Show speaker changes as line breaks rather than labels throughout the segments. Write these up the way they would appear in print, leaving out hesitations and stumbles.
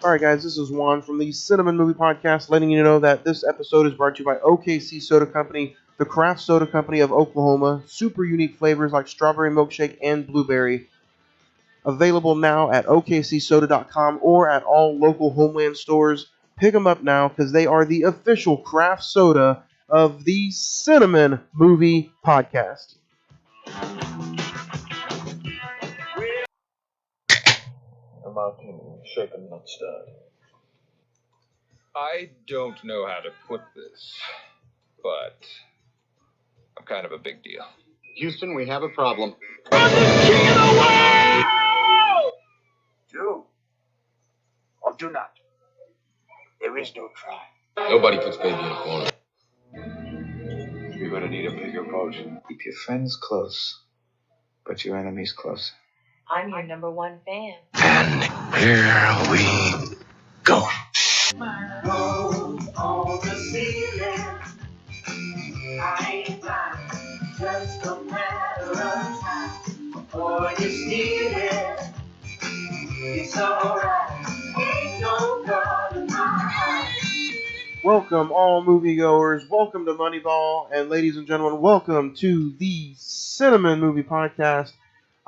Alright guys, this is Juan from the Cine-Men Movie Podcast, letting you know that this episode is brought to you by OKC Soda Company, the craft soda company of Oklahoma. Super unique flavors like strawberry milkshake and blueberry. Available now at okcsoda.com or at all local Homeland stores. Pick them up now because they are the official craft soda of the Cine-Men Movie Podcast.
A mountain shaken, not stirred.
I don't know how to put this, but I'm kind of a big deal.
Houston, we have a problem.
Do or do not. There is no try.
Nobody puts baby in a corner.
You're gonna need a bigger boat.
Keep your friends close, but your enemies close.
I'm your number one fan.
And here we go.
On the ceiling, I ain't blind, just a matter of time. Before you steal it, it's alright. Ain't no God in my eyes.
Welcome, all moviegoers. Welcome to Moneyball. And ladies and gentlemen, welcome to the Cine-Men Movie Podcast.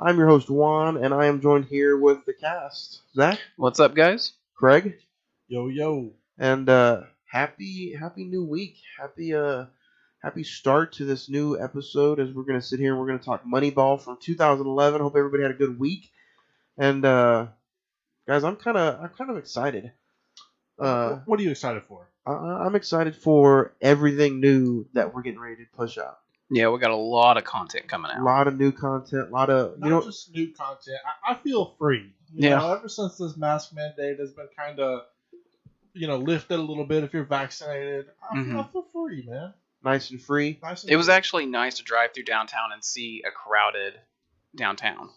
I'm your host, Juan, and I am joined here with the cast. Zach?
What's up, guys?
Craig?
Yo.
And happy new week. Happy start to this new episode as we're going to sit here and we're going to talk Moneyball from 2011. Hope everybody had a good week. And guys, I'm kind of excited.
What are you excited for?
I'm excited for everything not that we're getting ready to push out.
Yeah, we got a lot of content coming out.
A lot of new content,
Not just new content. I feel free. You
Yeah.
know, ever since this mask mandate has been kind of, lifted a little bit if you're vaccinated, I feel free, man.
nice and free.
It was actually nice to drive through downtown and see a crowded downtown.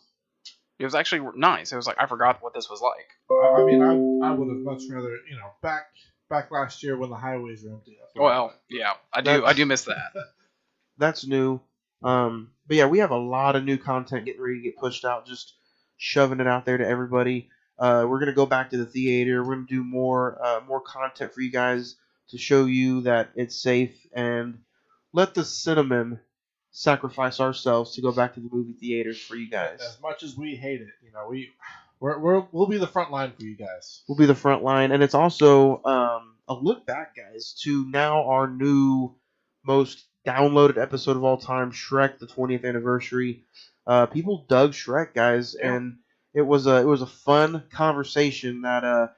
It was actually nice. It was like, I forgot what this was like.
I mean, I would have much rather, back last year when the highways were empty.
Well, yeah, I do miss that.
That's new. But yeah, we have a lot of new content getting ready to get pushed out, just shoving it out there to everybody. We're going to go back to the theater. We're going to do more content for you guys to show you that it's safe, and let the Cine-Men sacrifice ourselves to go back to the movie theaters for you guys.
As much as we hate it, we'll be the front line for you guys.
We'll be the front line, and it's also a look back, guys, to now our new most downloaded episode of all time, Shrek, the 20th anniversary. People dug Shrek, guys,
Yeah.
and it was a fun conversation that I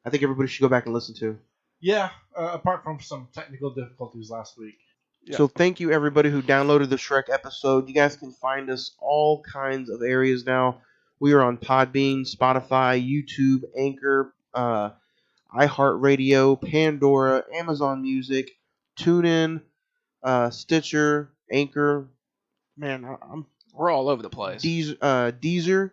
think everybody should go back and listen to.
Yeah, apart from some technical difficulties last week. Yeah.
So thank you everybody who downloaded the Shrek episode. You guys can find us all kinds of areas now. We are on Podbean, Spotify, YouTube, Anchor, iHeartRadio, Pandora, Amazon Music, TuneIn, Stitcher, Anchor. Man,
We're all over the place.
Deezer.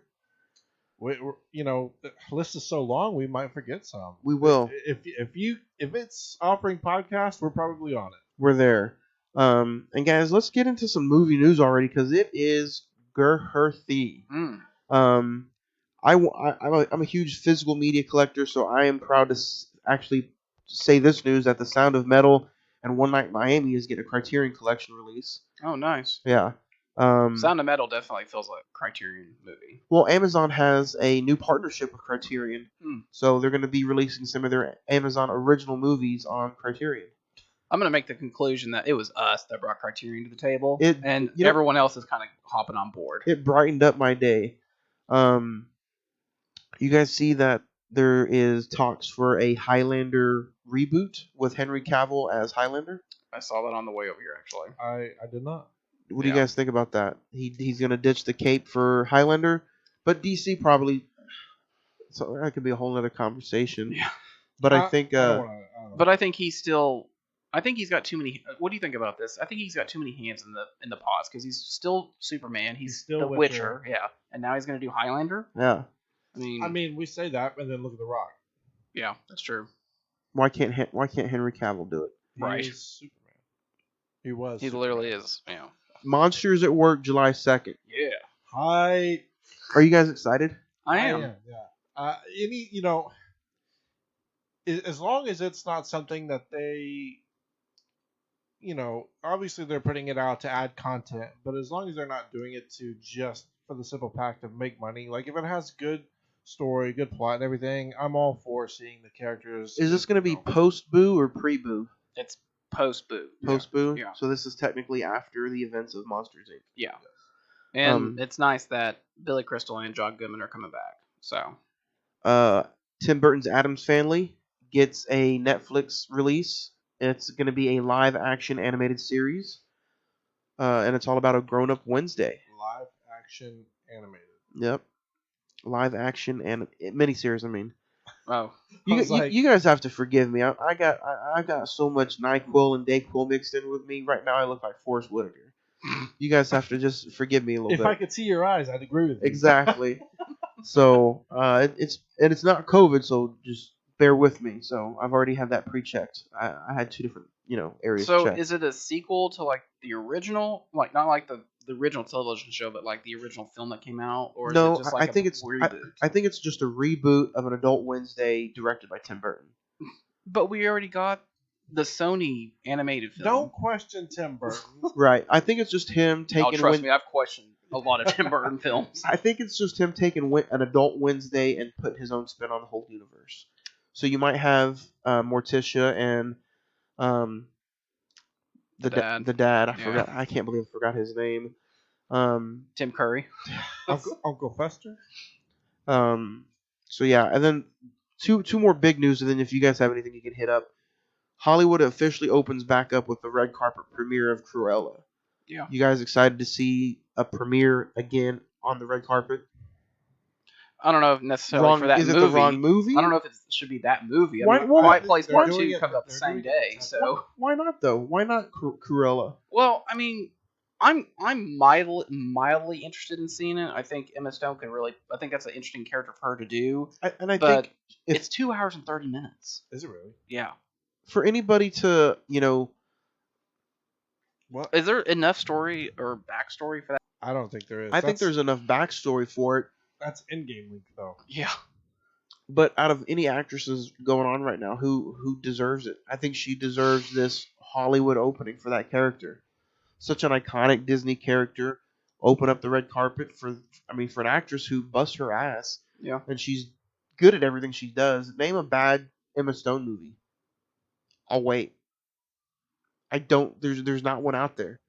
The list is so long, we might forget some.
We will.
If it's offering podcast, we're probably on it.
We're there. And guys, let's get into some movie news already because it is girthy. I'm a huge physical media collector, so I am proud to actually say this news that The Sound of Metal and One Night in Miami is getting a Criterion Collection release.
Oh, nice.
Yeah.
Sound of Metal definitely feels like a Criterion movie.
Well, Amazon has a new partnership with Criterion, so they're going to be releasing some of their Amazon original movies on Criterion.
I'm going to make the conclusion that it was us that brought Criterion to the table,
It-
and
you know-
everyone else is kind of hopping on board.
It brightened up my day. You guys see that there is talks for a Highlander reboot with Henry Cavill as Highlander?
I saw that on the way over here, actually.
I did not.
What do you guys think about that? He's going to ditch the cape for Highlander, but DC probably... So that could be a whole other conversation.
Yeah.
But I think...
But I think he's still... I think he's got too many... What do you think about this? I think he's got too many hands in the pots, because he's still Superman. He's
still
the
Witcher.
Yeah. And now he's going to do Highlander?
Yeah.
I mean,
we say that, and then look at The Rock.
Yeah, that's true.
Why can't Henry Cavill do it?
Right.
He's Superman. He was.
He
Superman.
literally is,
Monsters at Work, July 2nd.
Yeah.
Hi.
Are you guys excited?
I am.
Yeah. Any, as long as it's not something that they, obviously they're putting it out to add content, but as long as they're not doing it to just for the simple fact of make money, like if it has good story, good plot, and everything, I'm all for seeing the characters.
Is this going to be post-Boo or pre-Boo?
It's post-Boo.
Post-Boo?
Yeah.
So this is technically after the events of Monsters, Inc.
Yeah. And it's nice that Billy Crystal and John Goodman are coming back. So.
Tim Burton's Addams Family gets a Netflix release. It's going to be a live-action animated series, and it's all about a grown-up Wednesday.
Live action animated.
Yep. Live action and miniseries. I mean,
Oh,
you guys have to forgive me. I got so much NyQuil and DayQuil mixed in with me right now. I look like Forrest Whitaker. You guys have to just forgive me a little bit.
If I could see your eyes, I'd agree with you.
Exactly. So it's not COVID, so just bear with me. So I've already had that pre-checked. I had 2 different areas.
so
checked.
is it a sequel to like the original, like not like the original television show, but like the original film that came out, or
No,
is it just like
I think it's
reboot?
I think it's just a reboot of an Adult Wednesday directed by Tim Burton.
But we already got the Sony animated film.
Don't question Tim Burton.
Right. I think it's just him taking.
Trust me, I've questioned a lot of Tim Burton films.
I think it's just him taking an Adult Wednesday and putting his own spin on the whole universe. So you might have Morticia and the dad. Forgot. I can't believe I forgot his name.
Tim Curry.
Uncle Fester.
So yeah, and then two more big news, and then if you guys have anything you can hit up. Hollywood officially opens back up with the red carpet premiere of Cruella.
Yeah.
You guys excited to see a premiere again on the red carpet?
I don't know if necessarily for that movie.
Is it the wrong movie?
I don't know if it should be that movie.
Why-
I mean,
why-
Quiet Place
they're
Part
doing
2
it-
comes out the
they're
same
doing
day,
it-
so.
Why not though? Why not Cruella?
Well, I mean, I'm mildly interested in seeing it. I think Emma Stone could really. I think that's an interesting character for her to do.
I
But
think
it's 2 hours and 30 minutes.
Is it really?
Yeah.
for anybody to
What?
Is there enough story or backstory for that?
I don't think there is.
I think there's enough backstory for it.
That's in-game link though.
Yeah.
But out of any actresses going on right now, who deserves it? I think she deserves this Hollywood opening for that character. Such an iconic Disney character. Open up the red carpet for an actress who busts her ass.
Yeah.
And she's good at everything she does. Name a bad Emma Stone movie. I'll wait. I don't. There's not one out there.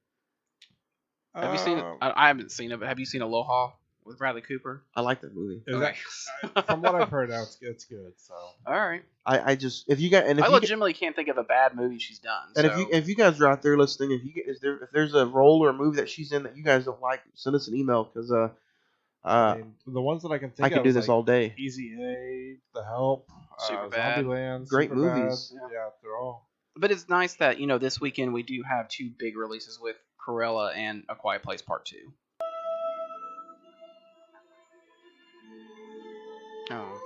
Have you seen it? I haven't seen it, but have you seen Aloha with Bradley Cooper?
I like that movie.
From what I've heard, it's good. So.
All right.
I just if you got and if
I
you
legitimately can't think of a bad movie she's done.
and
so.
if you guys are out there listening, if there's a role or a movie that she's in that you guys don't like, send us an email because
the ones that I can think
I
of
can do this all day.
Easy A, The Help,
Superbad.
Zombieland,
Great
Superbad.
movies.
Yeah, they're all.
But it's nice that, this weekend we do have 2 big releases with Cruella and A Quiet Place Part 2. Oh.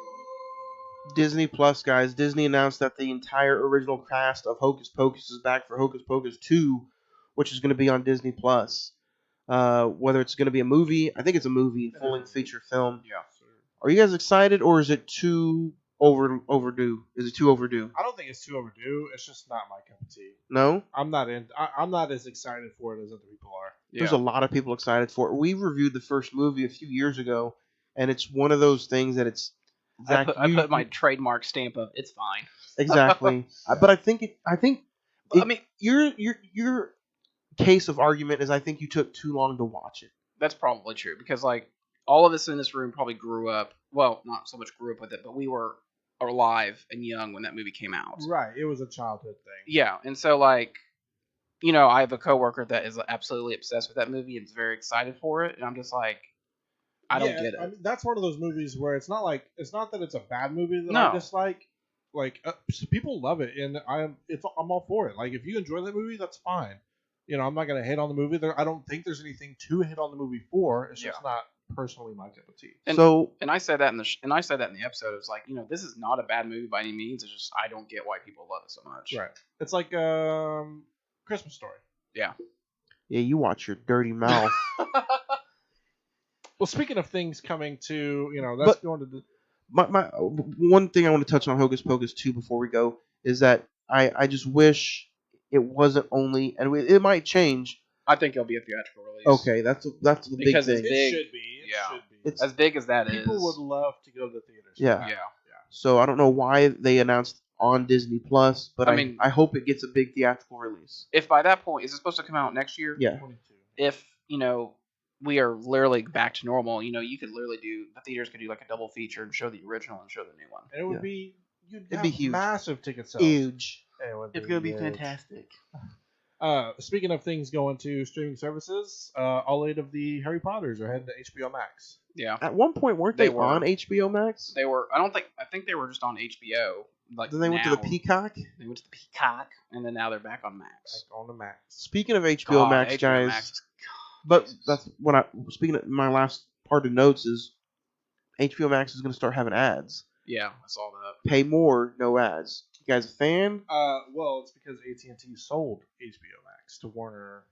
Disney Plus, guys. Disney announced that the entire original cast of Hocus Pocus is back for Hocus Pocus 2, which is going to be on Disney Plus. Whether it's going to be a movie, I think it's a movie, full-length feature film.
Yeah.
Are you guys excited, or is it too overdue? Is it too overdue?
I don't think it's too overdue. It's just not my cup of tea.
No?
I'm not as excited for it as other people are.
There's a lot of people excited for it. We reviewed the first movie a few years ago, and it's one of those things that it's.
Zach, I put my trademark stamp of it's fine.
Exactly. But I think
I mean,
your case of argument is I think you took too long to watch it.
that's probably true because all of us in this room probably grew up. Well, not so much grew up with it, but we were alive and young when that movie came out.
Right. It was a childhood thing.
Yeah, and so I have a coworker that is absolutely obsessed with that movie and is very excited for it, and I'm just like, I don't get it.
I mean, that's one of those movies where it's not that it's a bad movie that
No.
I dislike. People love it, and I'm all for it. Like, if you enjoy that movie, that's fine. I'm not gonna hate on the movie. I don't think there's anything to hate on the movie for. It's just not personally my cup of tea.
And I said that in the episode. It was like, this is not a bad movie by any means. It's just I don't get why people love it so much.
Right. It's like Christmas Story.
Yeah.
Yeah, you watch your dirty mouth.
Well, speaking of things coming to, that's going to.
my one thing I want to touch on Hocus Pocus 2 before we go is that I just wish it wasn't only, and it might change.
I think it'll be a theatrical release.
Okay, that's the big
Because
thing.
it's big.
It should be. It
Yeah.
should be.
It's,
As big as that
People
is.
would love to go to the theaters.
Yeah.
For that.
Yeah.
so I don't know why they announced on Disney Plus, but
I mean-
I hope it gets a big theatrical release.
If by that point, is it supposed to come out next year?
Yeah.
22.
If, we are literally back to normal, you could literally the theaters could do like a double feature and show the original and show the new one.
And it would
Yeah.
be, you'd
It'd
have
be huge.
massive ticket sales.
Huge.
It would
It's gonna be
huge.
fantastic.
Speaking of things going to streaming services, all 8 of the Harry Potters are heading to HBO Max.
Yeah.
At one point, weren't
They
they
were.
on HBO Max?
They were, I think they were just on HBO. Like
Then they went to the
now.
Peacock.
They went to the Peacock, and then now they're back on Max.
Back on the Max.
Speaking of HBO
God,
Max,
HBO
guys,
Max is-
but that's what speaking of my last part of notes is HBO Max is going to start having ads.
Yeah, I saw that.
Pay more, no ads. You guys a fan?
Well, it's because AT&T sold HBO Max to Warner,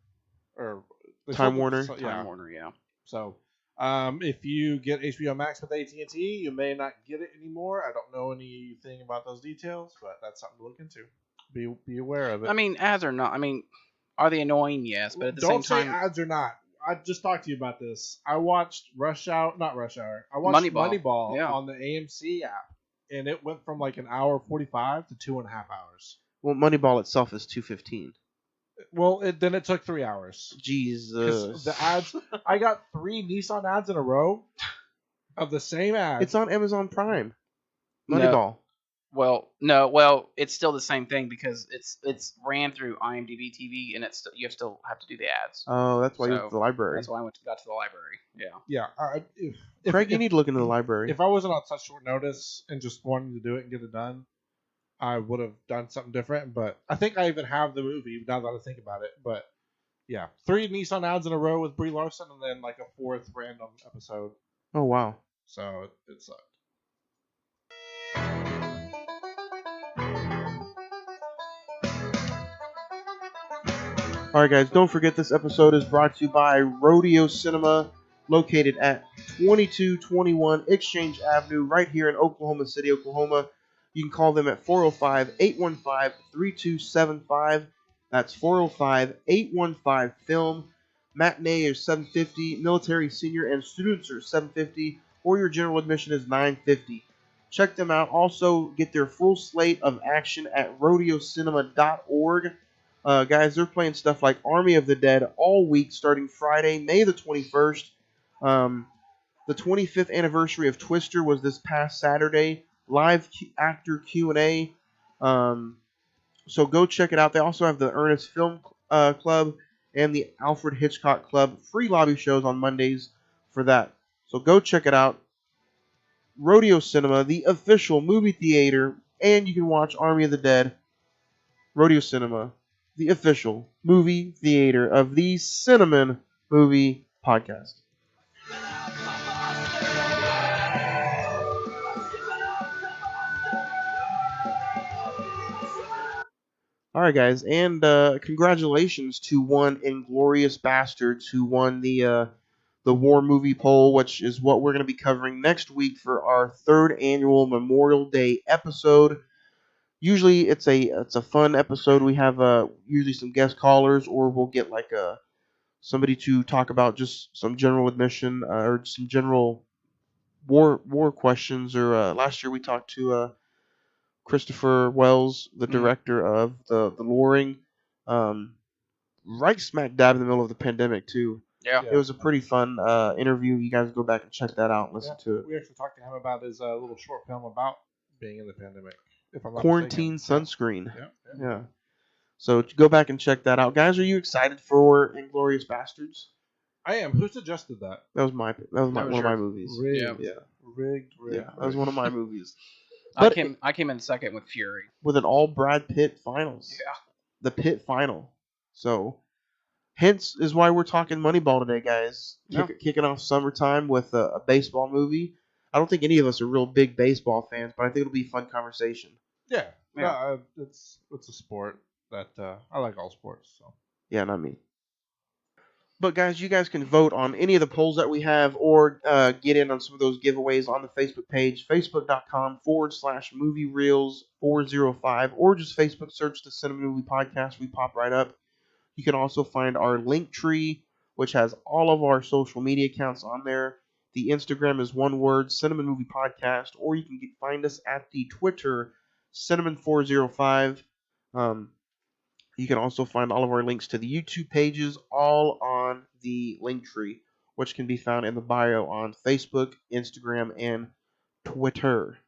or they
Time
sold it-
Warner?
so-
Time
yeah.
Warner, yeah.
So, if you get HBO Max with AT&T, you may not get it anymore. I don't know anything about those details, but that's something to look into. Be aware of it.
I mean, ads are not. I mean, are they annoying? Yes, but at the
don't
same
say
time,
ads or not. I just talked to you about this. I watched not Rush Hour. I watched Moneyball
Yeah.
on the AMC app, and it went from like an hour 45 to 2.5 hours.
Well, Moneyball itself is $2.15.
Well, then it took 3 hours. 'Cause
Jesus.
the ads, I got 3 Nissan ads in a row of the same ad.
It's on Amazon Prime.
No.
Moneyball.
well, it's still the same thing because it's ran through IMDb TV, and you still have to do the ads.
Oh, that's why you
So,
went to the library.
That's why I got to the library. Yeah.
Yeah. If,
Craig, you
if,
need to look into the library.
if I wasn't on such short notice and just wanted to do it and get it done, I would have done something different. But I think I even have the movie now that I think about it. But yeah, 3 Nissan ads in a row with Brie Larson, and then like a 4th random episode.
Oh, wow.
So it sucked.
All right, guys, don't forget this episode is brought to you by Rodeo Cinema, located at 2221 Exchange Avenue, right here in Oklahoma City, Oklahoma. You can call them at 405-815-3275. That's 405-815-FILM. Matinee is $750, military, senior, and students are $750, or your general admission is $950. Check them out. Also, get their full slate of action at rodeocinema.org. Guys, they're playing stuff like Army of the Dead all week, starting Friday, May the 21st. The 25th anniversary of Twister was this past Saturday. Live actor Q&A. So go check it out. They also have the Ernest Film Club and the Alfred Hitchcock Club. Free lobby shows on Mondays for that. So go check it out. Rodeo Cinema, the official movie theater, and you can watch Army of the Dead. Rodeo Cinema, the official movie theater of the Cine-Men Movie Podcast. All right, guys, and congratulations to one Inglorious Bastards who won the War Movie Poll, which is what we're going to be covering next week for our 3rd annual Memorial Day episode. Usually, it's a fun episode. We have usually some guest callers, or we'll get like somebody to talk about just some general admission or some general war questions. Or last year we talked to Christopher Wells, the director of the Luring, right smack dab in the middle of the pandemic too.
Yeah.
It was a pretty fun interview. You guys go back and check that out and listen to it.
We actually talked to him about his little short film about being in the pandemic. If I'm not
Quarantine
mistaken.
Sunscreen.
Yeah.
Yeah. So go back and check that out, guys. Are you excited for Inglorious Bastards?
I am. Who suggested that?
That was one of my
yours.
movies.
Rigged.
Yeah.
Rigged.
Yeah, that was one of my movies.
I
But
came in second with Fury.
with an all Brad Pitt finals.
Yeah.
The Pitt final. So, hence is why we're talking Moneyball today, guys. Kicking off summertime with a baseball movie. I don't think any of us are real big baseball fans, but I think it'll be a fun conversation.
Yeah.
Yeah.
It's a sport that I like all sports. So.
Yeah, not me. But guys, you guys can vote on any of the polls that we have, or get in on some of those giveaways on the Facebook page, facebook.com/movie reels 405, or just Facebook search the Cine-Men Movie Podcast. We pop right up. You can also find our link tree, which has all of our social media accounts on there. The Instagram is one word, Cine-Men Movie Podcast, or you can find us at the Twitter, Cine-Men405. You can also find all of our links to the YouTube pages all on the link tree, which can be found in the bio on Facebook, Instagram, and Twitter.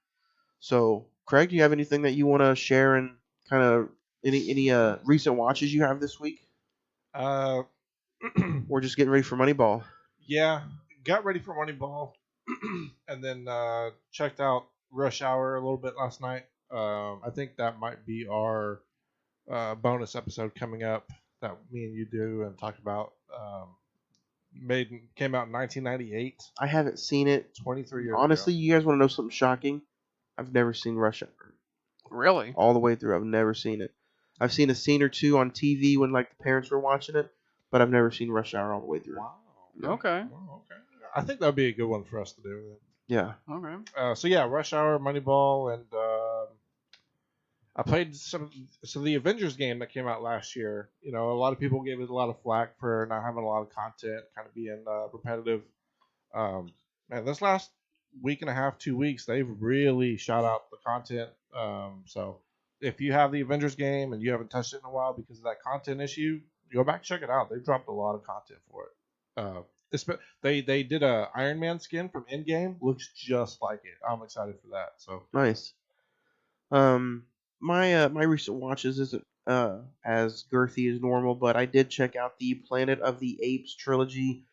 So, Craig, do you have anything that you want to share and kind of any recent watches you have this week? We're just getting ready for Moneyball.
Yeah, got ready for Moneyball, and then checked out Rush Hour a little bit last night. I think that might be our bonus episode coming up that me and you do and talk about. Came out in 1998.
I haven't seen it.
23 years
Honestly,
ago.
you guys want to know something shocking? I've never seen Rush Hour.
Really?
All the way through. I've never seen it. I've seen a scene or two on TV when like the parents were watching it, but I've never seen Rush Hour all the way through.
Wow.
Okay.
Oh, okay. I think that would be a good one for us to do.
Yeah.
Okay.
So yeah, Rush Hour, Moneyball, and I played the Avengers game that came out last year. You know, a lot of people gave it a lot of flack for not having a lot of content, kind of being repetitive. Man, this last week and a half, 2 weeks, they've really shot out the content. So if you have the Avengers game and you haven't touched it in a while because of that content issue, go back and check it out. They've dropped a lot of content for it. They did a Iron Man skin from Endgame. Looks just like it. I'm excited for that. So
Nice. My recent watches isn't as girthy as normal, but I did check out the Planet of the Apes trilogy,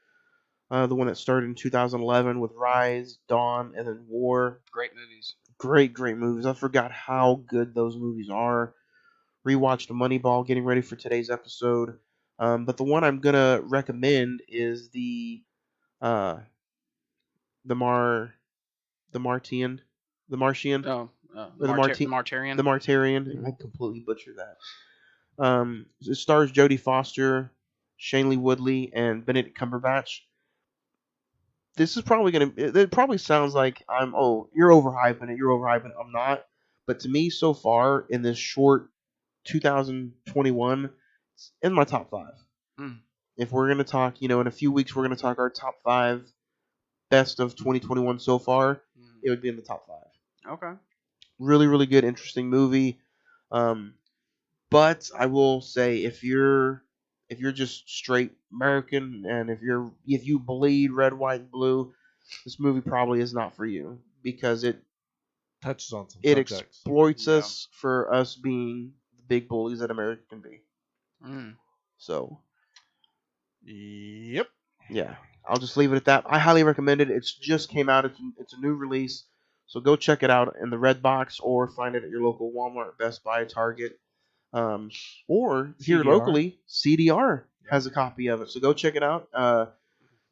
the one that started in 2011 with Rise, Dawn, and then War.
Great movies.
Great movies. I forgot how good those movies are. Rewatched Moneyball, getting ready for today's episode. But the one I'm gonna recommend is the Martian.
Oh,
The
Martarian.
The Martarian. I completely butchered that. It stars Jodie Foster, Shailene Woodley, and Benedict Cumberbatch. This is probably it probably sounds like you're overhyping it. I'm not. But to me, so far in this short 2021, it's in my top 5. If we're gonna talk, in a few weeks we're gonna talk our top 5 best of 2021 so far, it would be in the top 5.
Okay.
Really good, interesting movie. But I will say if you're just straight American and if you bleed red, white, and blue, this movie probably is not for you because it
touches on some
subjects. Exploits
Yeah.
us for us being the big bullies that America can be. So
Yep.
yeah, I'll just leave it at that. I highly recommend it. It's just came out. It's a new release. So go check it out in the Red Box or find it at your local Walmart, Best Buy, Target. Or here
CDR.
locally, CDR has a copy of it. So go check it out.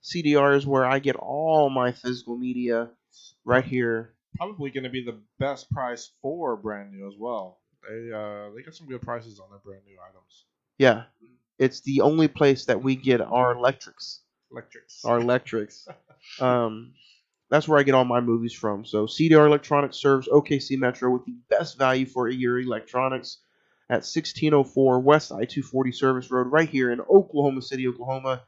CDR is where I get all my physical media right here.
Probably going to be the best price for brand new as well. They got some good prices on their brand new items.
Yeah. It's the only place that we get our electrics. That's where I get all my movies from. So CDR Electronics serves OKC Metro with the best value for your electronics at 1604 West I-240 Service Road right here in Oklahoma City, Oklahoma.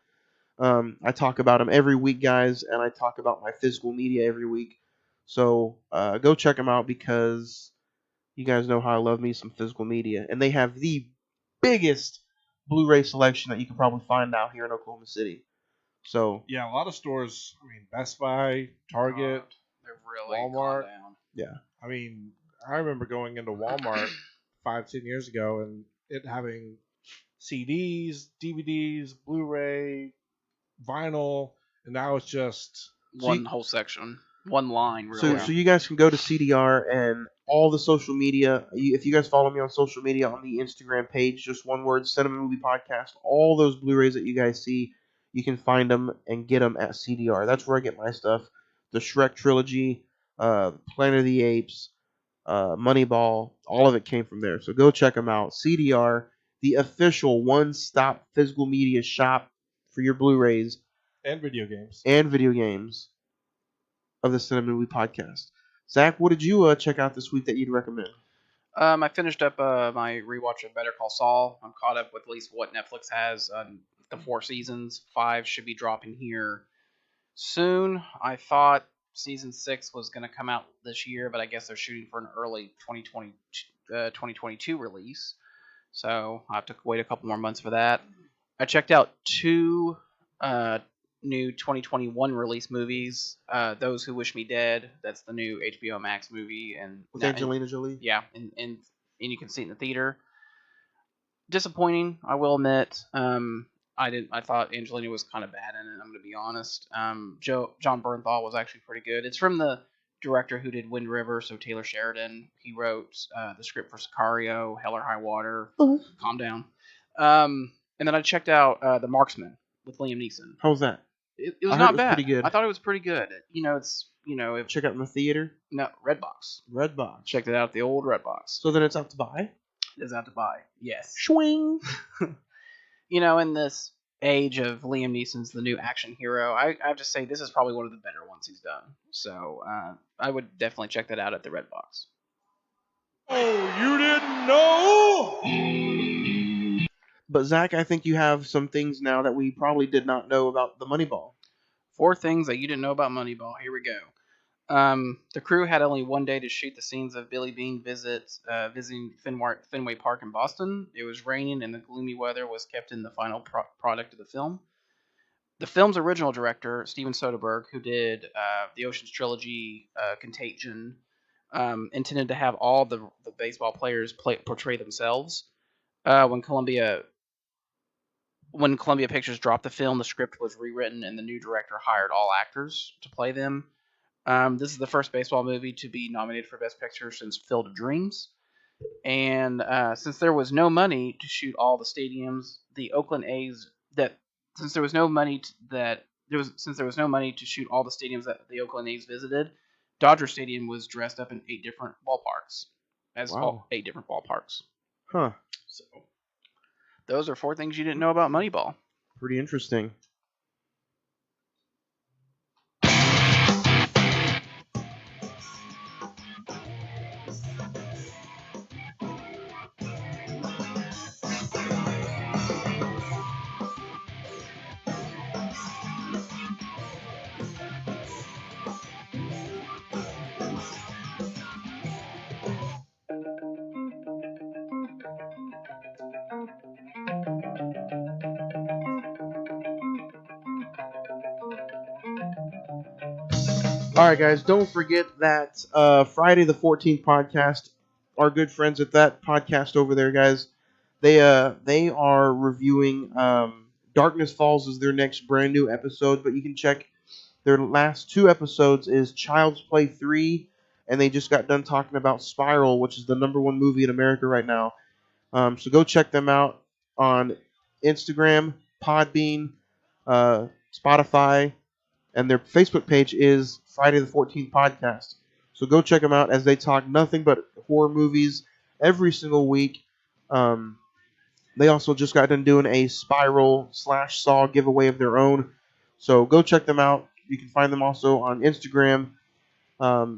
I talk about them every week, guys, and I talk about my physical media every week. So go check them out because you guys know how I love me some physical media. And they have the biggest Blu-ray selection that you can probably find out here in Oklahoma City. So
yeah, a lot of stores. I mean, Best Buy, Target,
They're really
Walmart.
calmed down.
yeah,
I mean, I remember going into Walmart 5-10 years ago and it having CDs, DVDs, Blu-ray, vinyl, and now it's just
One whole section. One line, really.
So you guys can go to CDR and all the social media. If you guys follow me on social media on the Instagram page, just one word, Cine-Men Movie Podcast. All those Blu-rays that you guys see, you can find them and get them at CDR. That's where I get my stuff. The Shrek trilogy, Planet of the Apes, Moneyball, all of it came from there. So go check them out. CDR, the official one-stop physical media shop for your Blu-rays
And video games.
of the Cine-Men Movie Podcast. Zach, what did you check out this week that you'd recommend?
I finished up my rewatch of Better Call Saul. I'm caught up with at least what Netflix has. The 4 seasons. 5 should be dropping here soon. I thought season 6 was going to come out this year, but I guess they're shooting for an early 2022 release. So I have to wait a couple more months for that. I checked out 2 new 2021 release movies. Those Who Wish Me Dead. That's the new HBO Max movie, and
With Angelina Jolie.
Yeah, and you can see it in the theater. Disappointing, I will admit. I thought Angelina was kind of bad in it. I'm going to be honest. John Bernthal was actually pretty good. It's from the director who did Wind River, so Taylor Sheridan. He wrote the script for Sicario, Hell or High Water. Calm down. And then I checked out The Marksman with Liam Neeson.
How was that?
It was not bad.
Pretty good.
I thought it was pretty good.
Check out in the theater.
No, Redbox.
Redbox.
Checked it out at the old Redbox.
So then it's out to buy.
It's out to buy. Yes.
Swing.
In this age of Liam Neeson's the new action hero, I have to say this is probably one of the better ones he's done. So I would definitely check that out at the Redbox.
Oh, you didn't know?
But Zach, I think you have some things now that we probably did not know about the Moneyball.
4 things that you didn't know about Moneyball. Here we go. The crew had only one day to shoot the scenes of Billy Bean visiting Fenway Park in Boston. It was raining, and the gloomy weather was kept in the final product of the film. The film's original director, Steven Soderbergh, who did the Ocean's Trilogy, Contagion, intended to have all the baseball players portray themselves. When Columbia Pictures dropped the film, the script was rewritten, and the new director hired all actors to play them. This is the first baseball movie to be nominated for Best Picture since Field of Dreams. And since there was no money to shoot all the stadiums, the Oakland A's since there was no money to shoot all the stadiums that the Oakland A's visited, Dodger Stadium was dressed up in 8 different ballparks.
Wow.
8 different ballparks.
Huh.
So those are 4 things you didn't know about Moneyball.
Pretty interesting. All right, guys, don't forget that Friday the 14th podcast, our good friends at that podcast over there, guys, they are reviewing Darkness Falls is their next brand new episode, but you can check their last 2 episodes is Child's Play 3, and they just got done talking about Spiral, which is the #1 movie in America right now. So go check them out on Instagram, Podbean, Spotify, and their Facebook page is Friday the 14th Podcast. So go check them out as they talk nothing but horror movies every single week. They also just got done doing a Spiral/Saw giveaway of their own. So go check them out. You can find them also on Instagram,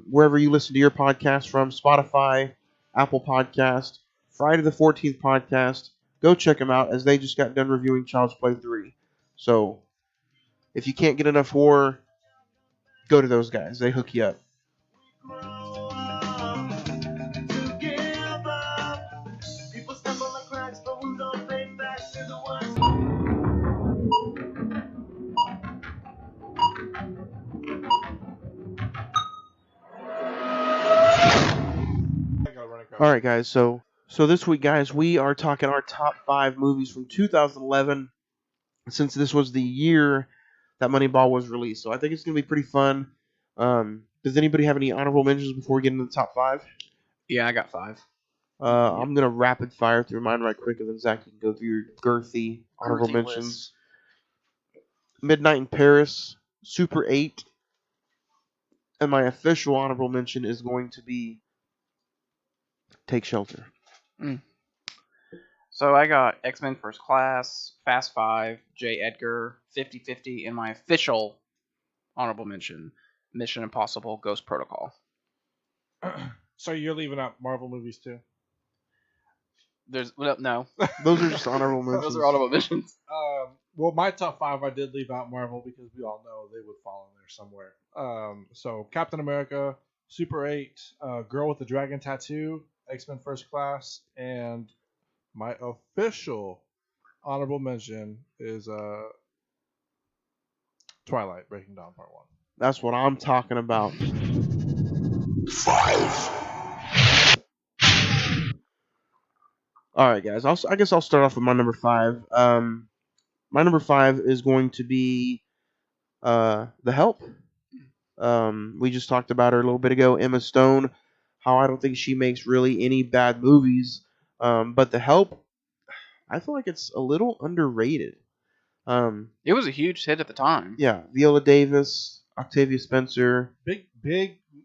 wherever you listen to your podcast from, Spotify, Apple Podcast, Friday the 14th Podcast. Go check them out as they just got done reviewing Child's Play 3. So if you can't get enough horror, go to those guys. They hook you up. All right, guys. So this week, guys, we are talking our top 5 movies from 2011, since this was the year that Moneyball was released. So I think it's going to be pretty fun. Does anybody have any honorable mentions before we get into the top 5?
Yeah, I got 5.
I'm going to rapid fire through mine right quick, and then Zach, you can go through your girthy honorable mentions.
List.
Midnight in Paris, Super 8, and my official honorable mention is going to be Take Shelter.
So I got X-Men First Class, Fast 5, J. Edgar, 50-50, and my official honorable mention, Mission Impossible Ghost Protocol.
So you're leaving out Marvel movies too?
No.
Those are just honorable mentions.
Those are honorable mentions.
Well, my top 5, I did leave out Marvel because we all know they would fall in there somewhere. So Captain America, Super 8, Girl with the Dragon Tattoo, X-Men First Class, and my official honorable mention is Twilight Breaking Dawn Part 1.
That's what I'm talking about.
5.
All right, guys. I guess I'll start off with my number 5. My number 5 is going to be The Help. We just talked about her a little bit ago, Emma Stone. How I don't think she makes really any bad movies. But The Help, I feel like it's a little underrated.
It was a huge hit at the time.
Yeah, Viola Davis, Octavia Spencer,
Big.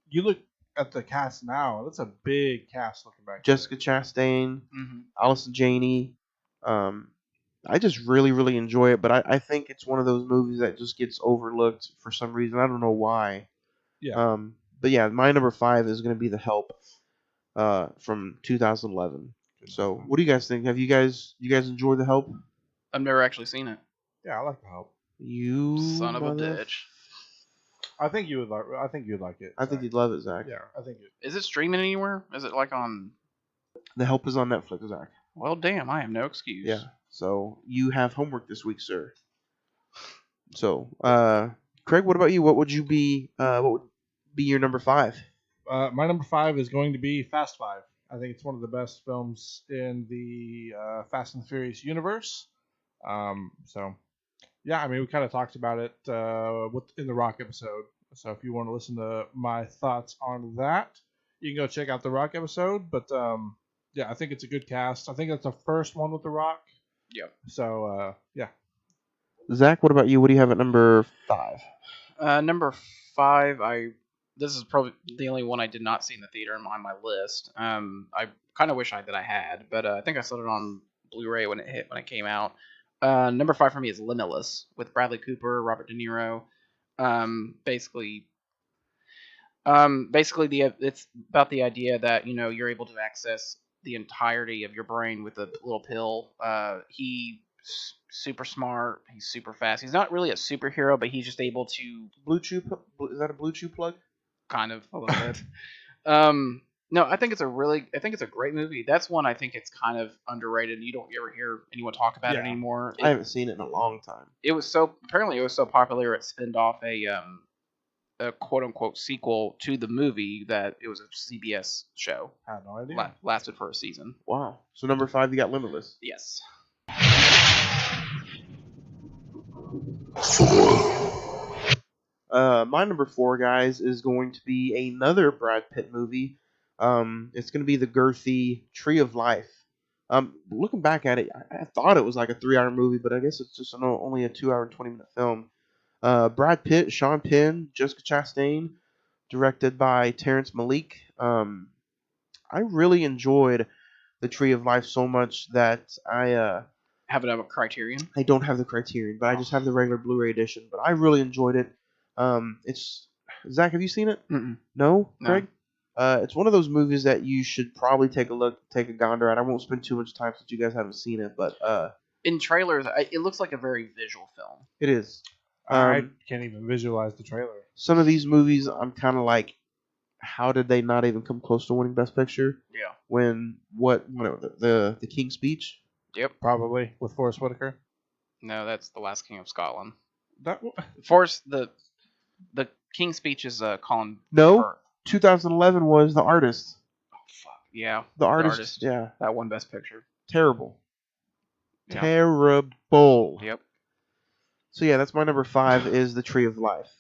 You look at the cast now. That's a big cast looking back.
Jessica Chastain,
Mm-hmm.
Allison Janney. I just really, really enjoy it, but I think it's one of those movies that just gets overlooked for some reason. I don't know why.
Yeah.
But yeah, my number 5 is going to be The Help, from 2011. So, what do you guys think? Have you guys enjoyed The Help?
I've never actually seen it.
Yeah, I like The Help.
You
Son of a bitch.
I think you would like. I think you'd like it.
I think you'd love it, Zach.
Yeah, I think it.
Is it streaming anywhere? Is it like on...
The Help is on Netflix, Zach.
Well, damn, I have no excuse.
Yeah. So you have homework this week, sir. So, Craig, what about you? What would be your number 5?
My number 5 is going to be Fast 5. I think it's one of the best films in the Fast and Furious universe. So, yeah, I mean, we kind of talked about it in the Rock episode. So if you want to listen to my thoughts on that, you can go check out the Rock episode. But yeah, I think it's a good cast. I think it's the first one with the Rock.
Yep.
So yeah.
Zach, what about you? What do you have at number 5?
Number 5, this is probably the only one I did not see in the theater on my list. I kind of wish that I had, but I think I saw it on Blu-ray when it came out. Number 5 for me is Limitless with Bradley Cooper, Robert De Niro. Basically, it's about the idea that you're able to access the entirety of your brain with a little pill. He's super smart. He's super fast. He's not really a superhero, but he's just able to.
Is that a Blue Chew plug?
Kind of a little bit. No, I think it's a great movie. That's one I think it's kind of underrated. You don't ever hear anyone talk about it anymore.
I haven't seen it in a long time.
It was so popular it spinned off a quote unquote sequel to the movie that it was a CBS show.
I had no idea.
Lasted for a season.
Wow. So number 5, you got Limitless.
Yes.
4.
My number 4, guys, is going to be another Brad Pitt movie. It's going to be the girthy Tree of Life. Looking back at it, I thought it was like a 3-hour movie, but I guess it's just only a 2-hour and 20-minute film. Brad Pitt, Sean Penn, Jessica Chastain, directed by Terrence Malick. I really enjoyed the Tree of Life so much that I
have it on a Criterion.
I don't have the Criterion, but I just have the regular Blu-ray edition. But I really enjoyed it. It's Zach, have you seen it?
Mm-mm.
No, Craig. It's one of those movies that you should probably take a gander at. I won't spend too much time since you guys haven't seen it, but
in trailers, it looks like a very visual film.
It is.
I can't even visualize the trailer.
Some of these movies, I'm kind of like, how did they not even come close to winning Best Picture?
Yeah.
When the King's Speech?
Yep.
Probably with Forrest Whitaker.
No, that's The Last King of Scotland.
That
Forrest the King's Speech is Colin.
No.
Firth.
2011 was The Artist.
Oh fuck yeah.
The Artist. Yeah.
That won Best Picture.
Terrible.
Yeah.
Terrible.
Yep.
So yeah, that's my number 5 is the Tree of Life.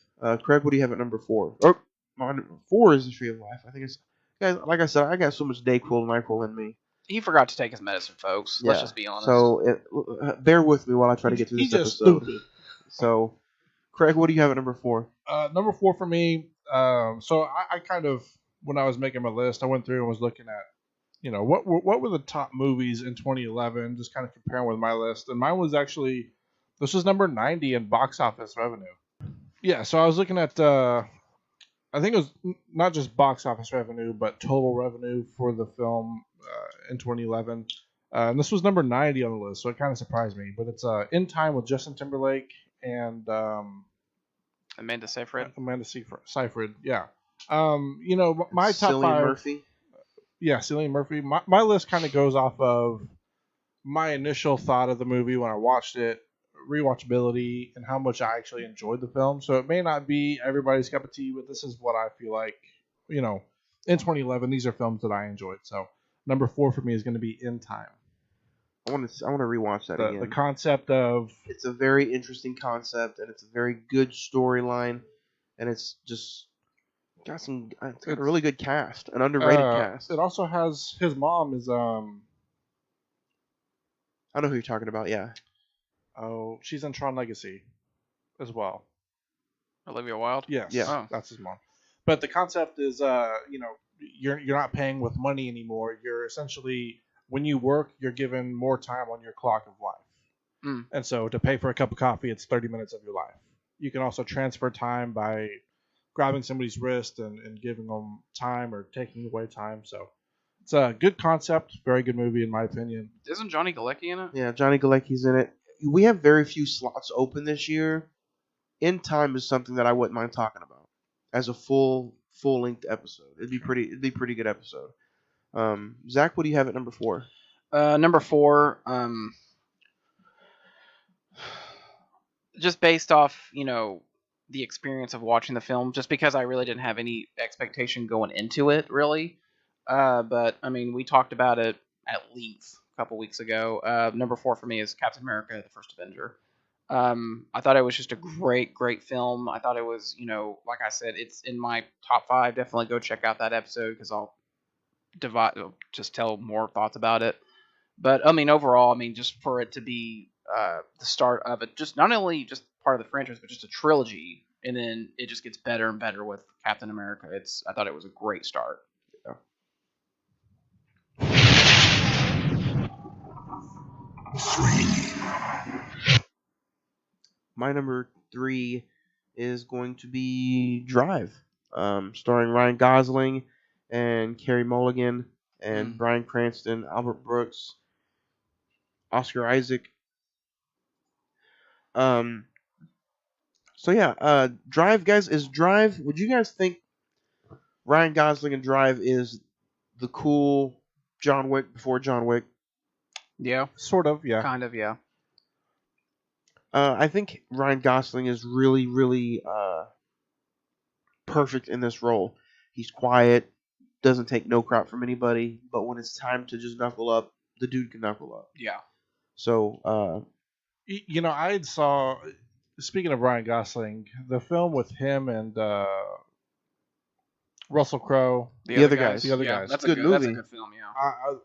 Craig, what do you have at number 4? Oh, my number 4 is the Tree of Life. I think it's guys. Like I said, I got so much Dayquil and NyQuil in me.
He forgot to take his medicine, folks.
Yeah.
Let's just be honest.
So bear with me while I try to get through this episode.
Stupid.
So, Craig, what do you have at number 4?
Number 4 for me. So I kind of, when I was making my list, I went through and was looking at what were the top movies in 2011? Just kind of comparing with my list, and mine was actually this was number 90 in box office revenue. Yeah, so I was looking at I think it was not just box office revenue, but total revenue for the film in 2011. And this was number 90 on the list, so it kind of surprised me. But it's In Time with Justin Timberlake and
Amanda Seyfried.
Seyfried, yeah. My top
Cillian
five.
Murphy.
Yeah, Cillian Murphy. My list kind of goes off of my initial thought of the movie when I watched it, rewatchability, and how much I actually enjoyed the film. So it may not be everybody's cup of tea, but this is what I feel like, in 2011, these are films that I enjoyed. So number 4 for me is going to be In Time.
I want to rewatch that again.
The concept of
it's a very interesting concept, and it's a very good storyline, and it's just got a really good cast, an underrated cast.
It also has his mom is
I know who you're talking about. Yeah.
Oh, she's in Tron Legacy as well.
Olivia Wilde.
Yes.
Yeah.
Oh.
That's his mom. But the concept is, you're not paying with money anymore. You're essentially, when you work, you're given more time on your clock of life.
Mm.
And so to pay for a cup of coffee, it's 30 minutes of your life. You can also transfer time by grabbing somebody's wrist and giving them time or taking away time. So it's a good concept, very good movie in my opinion.
Isn't Johnny Galecki in it?
Yeah, Johnny Galecki's in it. We have very few slots open this year. In Time is something that I wouldn't mind talking about as a full-length episode. It'd be a pretty good episode. Zach, what do you have at number 4?
Number 4, just based off, the experience of watching the film, just because I really didn't have any expectation going into it, really. But, I mean, we talked about it at length a couple weeks ago. Number 4 for me is Captain America, The First Avenger. I thought it was just a great film. I thought it was, like I said, it's in my top 5. Definitely go check out that episode because I'll just tell more thoughts about it. But, I mean, overall, just for it to be the start of it, just not only just part of the franchise, but just a trilogy, and then it just gets better and better with Captain America. I thought it was a great start.
My number 3 is going to be Drive, starring Ryan Gosling and Carey Mulligan and Bryan Cranston, Albert Brooks, Oscar Isaac. So yeah, Drive, guys, would you guys think Ryan Gosling in Drive is the cool John Wick before John Wick?
Yeah.
Sort of, yeah.
Kind of, yeah.
I think Ryan Gosling is really, really perfect in this role. He's quiet, doesn't take no crap from anybody, but when it's time to just knuckle up, the dude can knuckle up.
Yeah.
So,
I saw, speaking of Ryan Gosling, the film with him and Russell Crowe.
The other guys.
That's
a good movie.
That's a good film, yeah.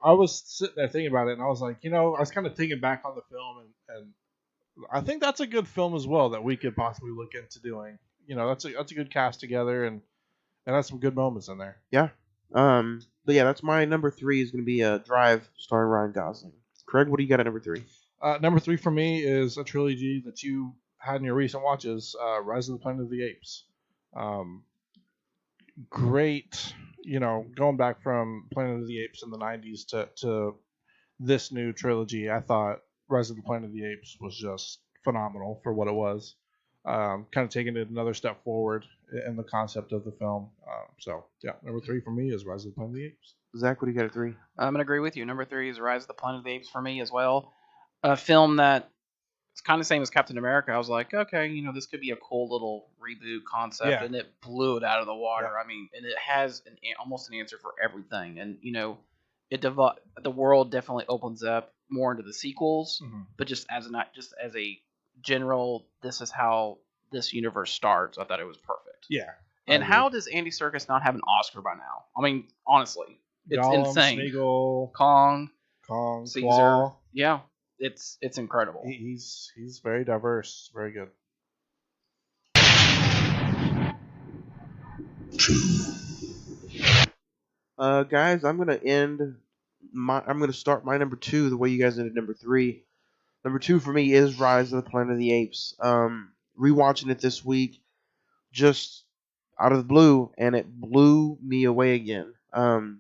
I was sitting there thinking about it, and I was like, I was kind of thinking back on the film, and I think that's a good film as well that we could possibly look into doing. That's a good cast together, and has some good moments in there.
Yeah. But yeah, that's my number 3 is going to be Drive starring Ryan Gosling. Craig, what do you got at number 3?
Number 3 for me is a trilogy that you had in your recent watches, Rise of the Planet of the Apes. Great, going back from Planet of the Apes in the 90s to this new trilogy. I thought Rise of the Planet of the Apes was just phenomenal for what it was. Kind of taking it another step forward in the concept of the film. So, yeah, number 3 for me is Rise of the Planet of the Apes.
Zach, what do you got at 3?
I'm going to agree with you. Number 3 is Rise of the Planet of the Apes for me as well. A film that it's kind of the same as Captain America. I was like, okay, this could be a cool little reboot concept, and it blew it out of the water. Yeah. And it has almost an answer for everything. And, the world definitely opens up more into the sequels, but just as a general, this is how this universe starts. I thought it was perfect.
Yeah.
And how does Andy Serkis not have an Oscar by now? Honestly, it's
Gollum,
insane.
Smeagol,
Kong,
Caesar.
Claw. Yeah, it's incredible.
He's very diverse, very good.
Guys, I'm gonna end I'm going to start my number 2 the way you guys did number 3. Number 2 for me is Rise of the Planet of the Apes. Rewatching it this week, just out of the blue, and it blew me away again. I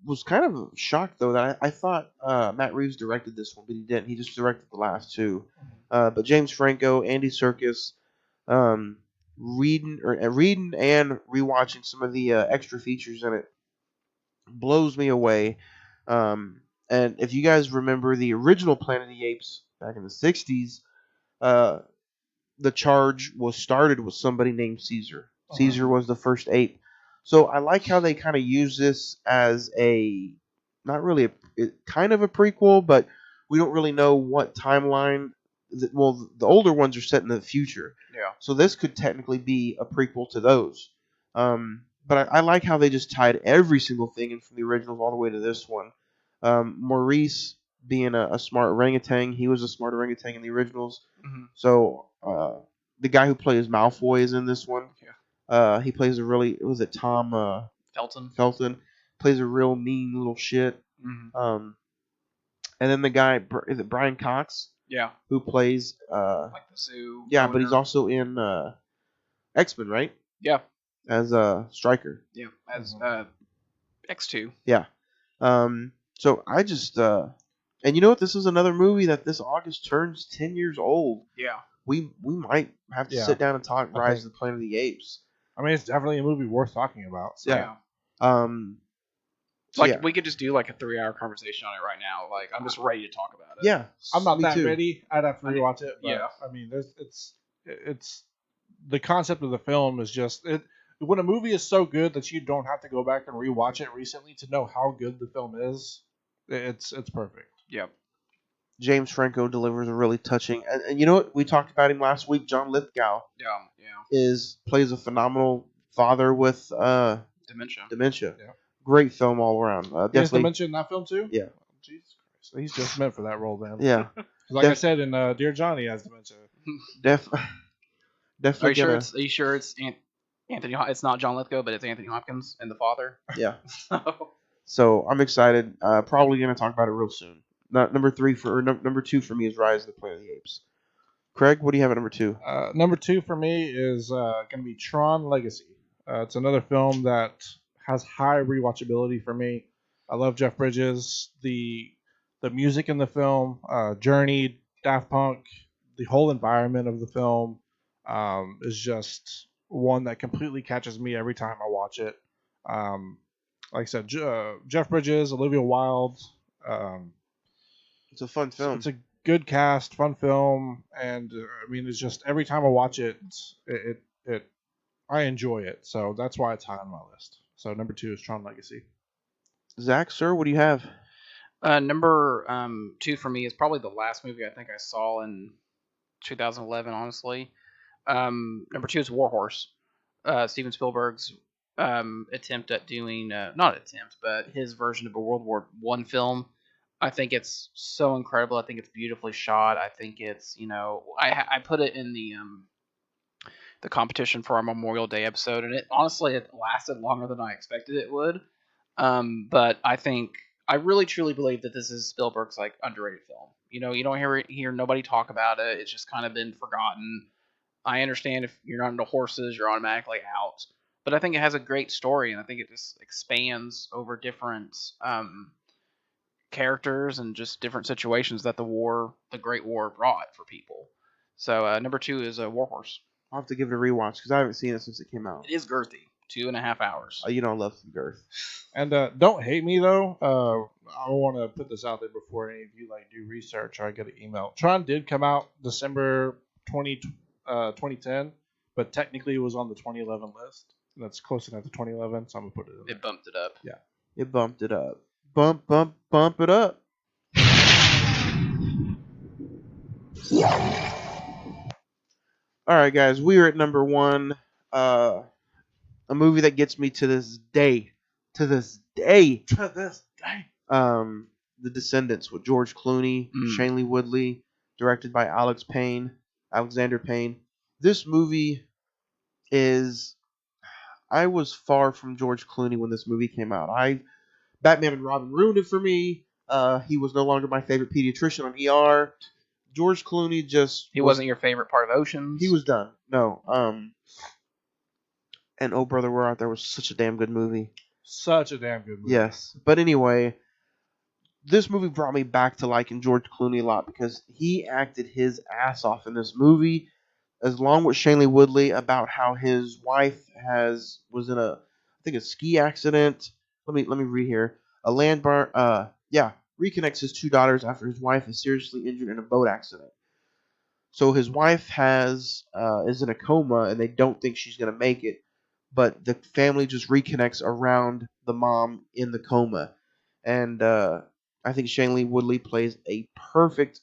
was kind of shocked though that I thought Matt Reeves directed this one, but he didn't. He just directed the last 2. But James Franco, Andy Serkis, reading and rewatching some of the extra features in it blows me away. And if you guys remember the original Planet of the Apes back in the 60s, the charge was started with somebody named Caesar. Caesar was the first ape. So I like how they kind of use this as not really kind of a prequel, but we don't really know what timeline. Well, the older ones are set in the future.
Yeah.
So this could technically be a prequel to those. But I like how they just tied every single thing in from the originals all the way to this one. Maurice being a smart orangutan, he was a smart orangutan in the originals.
Mm-hmm.
So the guy who plays Malfoy is in this one.
Yeah.
He plays a really, was it Tom Felton? Plays a real mean little shit.
Mm-hmm.
And then the guy, is it Brian Cox?
Yeah.
Who plays
like the zoo.
Yeah,
owner.
but he's also in X-Men, right?
Yeah.
As Stryker.
Yeah. As X2.
Yeah. So I just and you know what? This is another movie that this August turns 10 years old.
Yeah.
We might have to sit down and talk Rise of the Planet of the Apes.
I mean, it's definitely a movie worth talking about. So.
Yeah.
We could just do like a 3-hour conversation on it right now. Like, I'm just ready to talk about it.
Yeah.
I'm not that
too.
ready. I'd have to rewatch it. But,
yeah.
I mean, it's the concept of the film is just when a movie is so good that you don't have to go back and rewatch it recently to know how good the film is. It's perfect.
Yep.
James Franco delivers a really touching, and you know what? We talked about him last week. John Lithgow.
Yeah.
Plays a phenomenal father with
dementia.
Yeah. Great film all around.
Definitely. Dementia in that film too?
Yeah.
Oh, Jesus Christ. He's just meant for that role then.
Yeah.
Like I said in Dear Johnny, he has dementia.
Definitely.
Are you sure it's Anthony? It's not John Lithgow, but it's Anthony Hopkins and the father.
Yeah. So I'm excited. Probably going to talk about it real soon. Number 2 for me is Rise of the Planet of the Apes. Craig, what do you have at number 2?
Number 2 for me is going to be Tron Legacy. It's another film that has high rewatchability for me. I love Jeff Bridges. The music in the film, Journey, Daft Punk, the whole environment of the film is just one that completely catches me every time I watch it. Like I said, Jeff Bridges, Olivia Wilde.
It's a fun film.
It's a good cast, fun film, and I mean, it's just every time I watch it, I enjoy it. So that's why it's high on my list. So number 2 is Tron Legacy.
Zach, sir, what do you have?
Number 2 for me is probably the last movie I think I saw in 2011. Honestly, number 2 is War Horse. Steven Spielberg's attempt at doing not attempt, but his version of a World War I film. I think it's so incredible. I think it's beautifully shot. I think it's, I put it in the competition for our Memorial Day episode, and it lasted longer than I expected it would. But I really truly believe that this is Spielberg's like underrated film. You don't hear nobody talk about it. It's just kind of been forgotten. I understand if you're not into horses, you're automatically out. But I think it has a great story, and I think it just expands over different characters and just different situations that the Great War brought for people. So number 2 is War Horse.
I'll have to give it a rewatch because I haven't seen it since it came out.
It is girthy. 2.5 hours.
You don't love some girth.
And don't hate me though. I want to put this out there before any of you do research or I get an email. Tron did come out December 2010, but technically it was on the 2011 list. That's close enough to 2011, so I'm gonna put it in there.
It bumped it up.
Yeah.
It bumped it up. Bump it up. All right, guys, we are at number 1. A movie that gets me to this day. The Descendants with George Clooney, Shailene Woodley, directed by Alexander Payne. This movie I was far from George Clooney when this movie came out. I've Batman and Robin ruined it for me. He was no longer my favorite pediatrician on ER. George Clooney just
He wasn't your favorite part of Oceans.
He was done. No. And Oh Brother Where Art Thou was such a damn good movie.
Such a damn good movie.
Yes. But anyway, this movie brought me back to liking George Clooney a lot because he acted his ass off in this movie, along with Shailene Woodley, about how his wife was in a ski accident. Let me read here. A land bar reconnects his two daughters after his wife is seriously injured in a boat accident. So his wife is in a coma and they don't think she's gonna make it, but the family just reconnects around the mom in the coma, and I think Shailene Woodley plays a perfect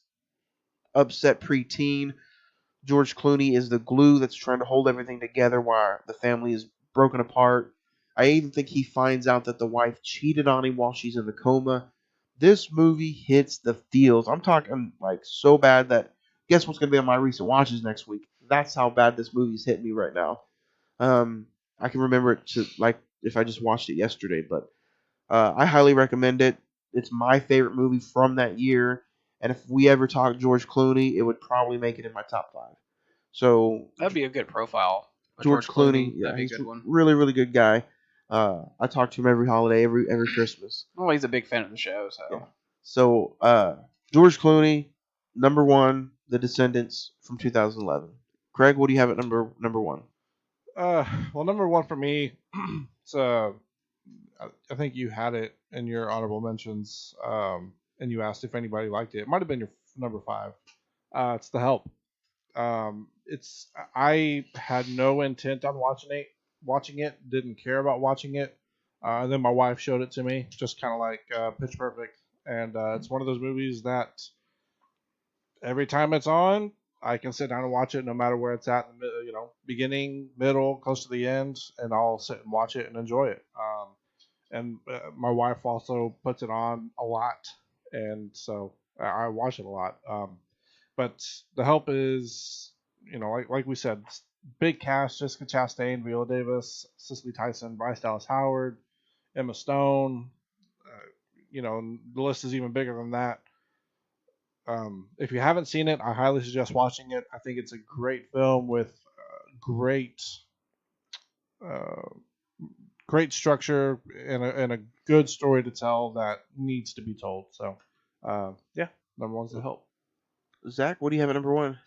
upset preteen. George Clooney is the glue that's trying to hold everything together while the family is broken apart. I even think he finds out that the wife cheated on him while she's in the coma. This movie hits the feels. I'm talking like so bad that guess what's going to be on my recent watches next week? That's how bad this movie's hitting me right now. I can remember it like if I just watched it yesterday, but I highly recommend it. It's my favorite movie from that year, and if we ever talk George Clooney, it would probably make it in my top 5. So
that'd be a good profile.
George Clooney, yeah,
that'd be a
he's
good one.
Really, really good guy. I talk to him every holiday, every Christmas.
Well, he's a big fan of the show, so.
Yeah. So George Clooney, number 1, The Descendants from 2011. Craig, what do you have at number 1?
Well, number 1 for me, it's I think you had it in your honorable mentions, and you asked if anybody liked it. It might have been your number 5. It's The Help. I had no intent on watching it, didn't care about watching it. And then my wife showed it to me, just kind of like Pitch Perfect. And it's one of those movies that every time it's on, I can sit down and watch it no matter where it's at, beginning, middle, close to the end, and I'll sit and watch it and enjoy it. And my wife also puts it on a lot, and so I watch it a lot. But The Help is, like we said, big cast: Jessica Chastain, Viola Davis, Cicely Tyson, Bryce Dallas Howard, Emma Stone. The list is even bigger than that. If you haven't seen it, I highly suggest watching it. I think it's a great film with great structure and a good story to tell that needs to be told. So, number 1's The Help.
Zach, what do you have at number 1?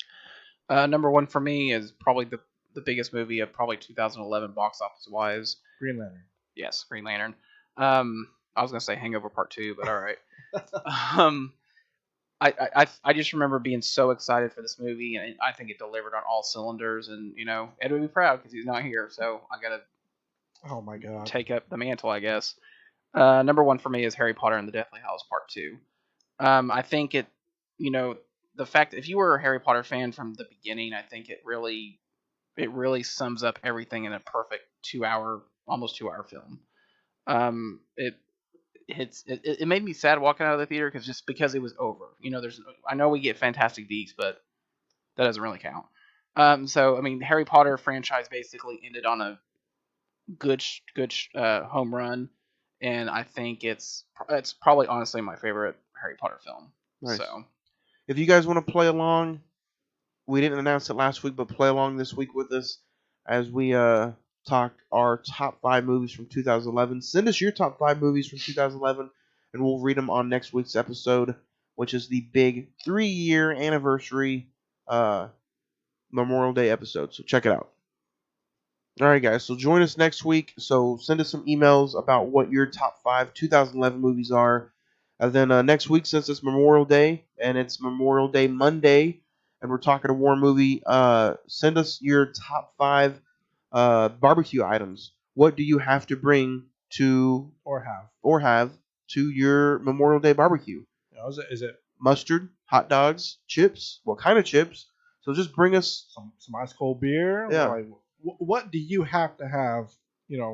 Number 1 for me is probably the biggest movie of probably 2011 box office wise.
Green Lantern.
Yes, Green Lantern. I was gonna say Hangover Part 2, but all right. I just remember being so excited for this movie, and I think it delivered on all cylinders. And Ed would be proud because he's not here, so I gotta.
Oh my God.
Take up the mantle, I guess. Number 1 for me is Harry Potter and the Deathly Hallows Part 2. I think it, the fact that if you were a Harry Potter fan from the beginning, I think it really sums up everything in a perfect almost 2 hour film. It made me sad walking out of the theater because it was over. I know we get Fantastic Beasts, but that doesn't really count. The Harry Potter franchise basically ended on a good home run, and I think it's probably honestly my favorite Harry Potter film.
Nice.
So,
if you guys want to play along, we didn't announce it last week, but play along this week with us as we talk our top 5 movies from 2011. Send us your top 5 movies from 2011, and we'll read them on next week's episode, which is the big 3-year anniversary Memorial Day episode. So check it out. All right, guys. So join us next week. So send us some emails about what your top 5 2011 movies are. And then next week, since it's Memorial Day and it's Memorial Day Monday, and we're talking a war movie, send us your top 5 barbecue items. What do you have to bring to or have to your Memorial Day barbecue?
Is it
mustard, hot dogs, chips? What kind of chips? So just bring us
some ice cold beer.
Yeah.
Like, what do you have to have?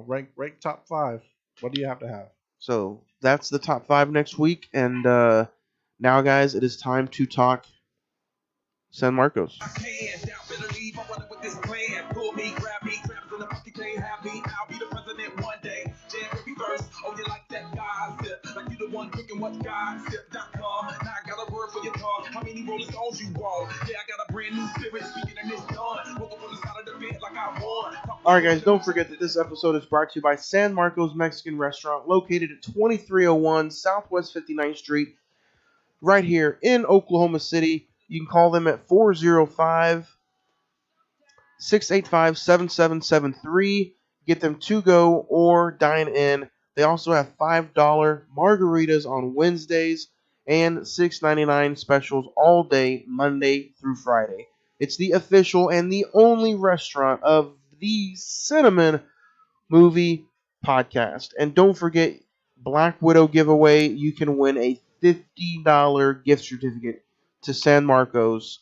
Rank top 5. What do you have to have?
So that's the top 5 next week. And now, guys, it is time to talk San Marcos.
Pull me, grab me, traps in the pocket, can't have me. I'll be the president one day. January 1st, oh, you like that gossip?
Alright guys, don't forget that this episode is brought to you by San Marcos Mexican Restaurant, located at 2301 Southwest 59th Street, right here in Oklahoma City. You can call them at 405-685-7773. Get them to go or dine in. They also have $5 margaritas on Wednesdays and $6.99 specials all day, Monday through Friday. It's the official and the only restaurant of the Cine-Men Movie Podcast. And don't forget, Black Widow giveaway. You can win a $50 gift certificate to San Marcos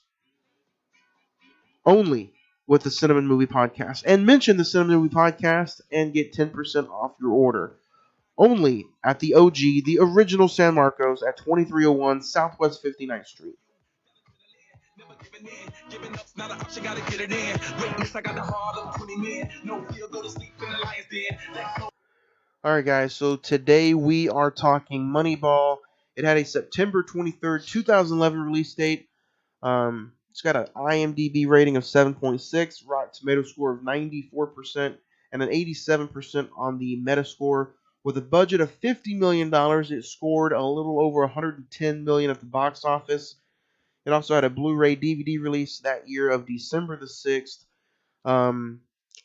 only with the Cine-Men Movie Podcast. And mention the Cine-Men Movie Podcast and get 10% off your order. Only at the OG, the original San Marcos at 2301 Southwest 59th Street. Alright guys, so today we are talking Moneyball. It had a September 23rd, 2011 release date. It's got an IMDb rating of 7.6, Rotten Tomato score of 94%, and an 87% on the Metascore. With a budget of $50 million, it scored a little over $110 million at the box office. It also had a Blu-ray DVD release that year of December the 6th,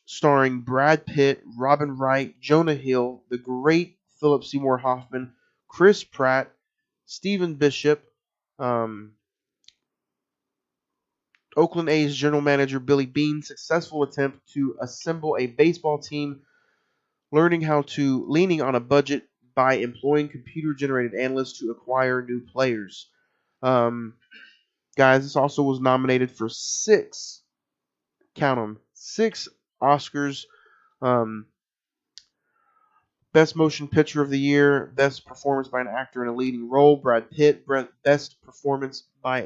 starring Brad Pitt, Robin Wright, Jonah Hill, the great Philip Seymour Hoffman, Chris Pratt, Stephen Bishop, Oakland A's general manager Billy Beane's successful attempt to assemble a baseball team, leaning on a budget by employing computer-generated analysts to acquire new players. Guys, this also was nominated for 6 Oscars. Best Motion Picture of the Year, Best Performance by an Actor in a Leading Role, Brad Pitt, Best Performance by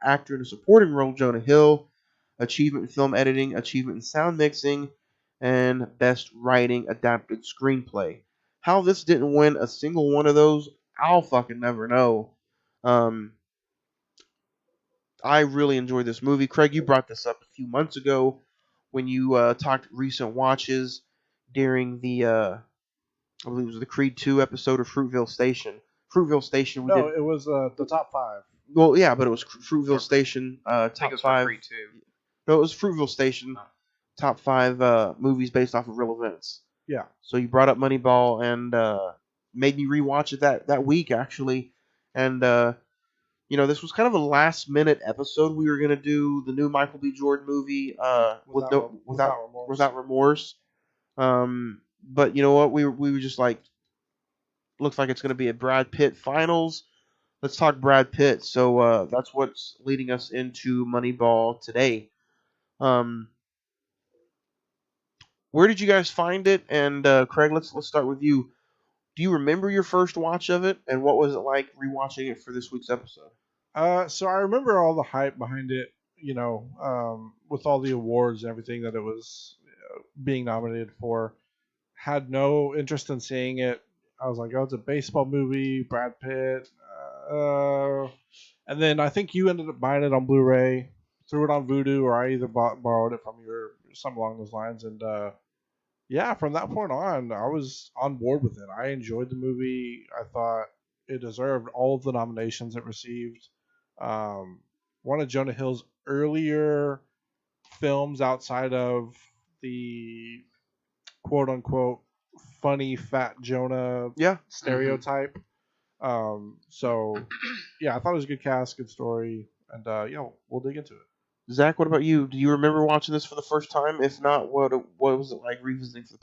Actor in a Supporting Role, Jonah Hill, Achievement in Film Editing, Achievement in Sound Mixing, and Best Writing Adapted Screenplay. How this didn't win a single one of those, I'll fucking never know. I really enjoyed this movie. Craig, you brought this up a few months ago when you talked recent watches during the, I believe it was the Creed 2 episode of Fruitville Station. Fruitville Station.
It was the top 5.
Well, yeah, but it was Fruitville Station top 5.
Creed 2.
No, it was Fruitville Station top 5 movies based off of real events.
Yeah.
So you brought up Moneyball and made me rewatch it that week actually, and this was kind of a last minute episode. We were gonna do the new Michael B. Jordan movie without remorse. But you know what? We were just like, looks like it's gonna be a Brad Pitt finals. Let's talk Brad Pitt. So that's what's leading us into Moneyball today. Where did you guys find it? And Craig, let's start with you. Do you remember your first watch of it, and what was it like rewatching it for this week's episode?
So I remember all the hype behind it, with all the awards and everything that it was being nominated for. Had no interest in seeing it. I was like, oh, it's a baseball movie, Brad Pitt. And then I think you ended up buying it on Blu-ray, threw it on Vudu, or I either borrowed it from you or something along those lines. And from that point on, I was on board with it. I enjoyed the movie. I thought it deserved all of the nominations it received. One of Jonah Hill's earlier films outside of the quote-unquote funny fat Jonah stereotype. I thought it was a good cast, good story, and we'll dig into it.
Zach, what about you? Do you remember watching this for the first time? If not, what was it like revisiting for the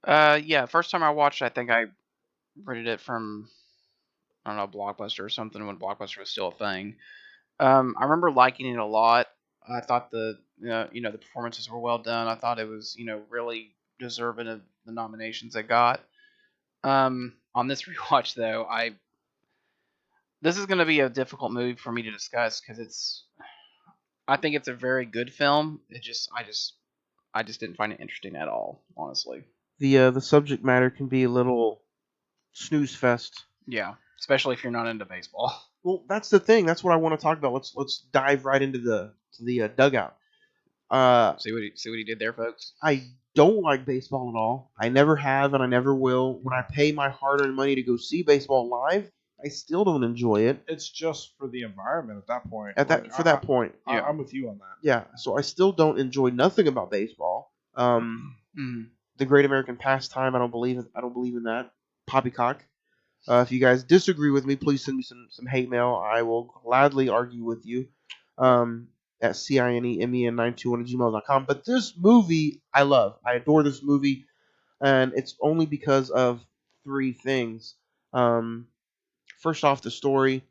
podcast?
First time I watched it, I think I rented it from, I don't know, Blockbuster or something when Blockbuster was still a thing. I remember liking it a lot. I thought the performances were well done. I thought it was, really deserving of the nominations it got. On this rewatch, though, this is going to be a difficult movie for me to discuss because I think it's a very good film. I just didn't find it interesting at all, honestly.
The subject matter can be a little snooze fest.
Yeah, especially if you're not into baseball.
Well, that's the thing. That's what I want to talk about. Let's dive right into the dugout.
See what he did there, folks.
I don't like baseball at all. I never have, and I never will. When I pay my hard-earned money to go see baseball live, I still don't enjoy it.
It's just for the environment at that point.
That point,
yeah, I'm with you on that.
yeah. So I still don't enjoy nothing about baseball. The great American pastime. I don't believe in that. Poppycock. If you guys disagree with me, please send me some hate mail. I will gladly argue with you. At cinemen921@gmail.com. But this movie, I love. I adore this movie, and it's only because of three things. First off, the story.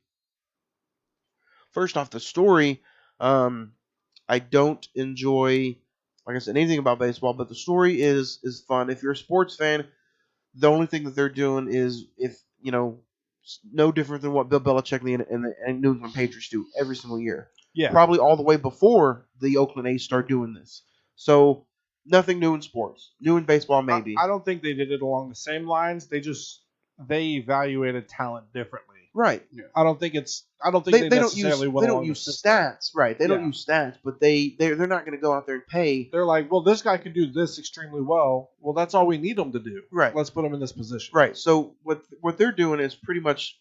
I don't enjoy, like I said, anything about baseball, but the story is fun. If you're a sports fan, the only thing that they're doing is, no different than what Bill Belichick and the New England Patriots do every single year.
Yeah.
Probably all the way before the Oakland A's start doing this. So nothing new in sports. New in baseball, maybe.
I don't think they did it along the same lines. They evaluated talent differently.
Right.
Yeah. I don't think they
don't use stats. Right. They don't use stats, but they're not going to go out there and pay.
They're like, well, this guy can do this extremely well. Well, that's all we need him to do.
Right.
Let's put him in this position.
Right. So what they're doing is pretty much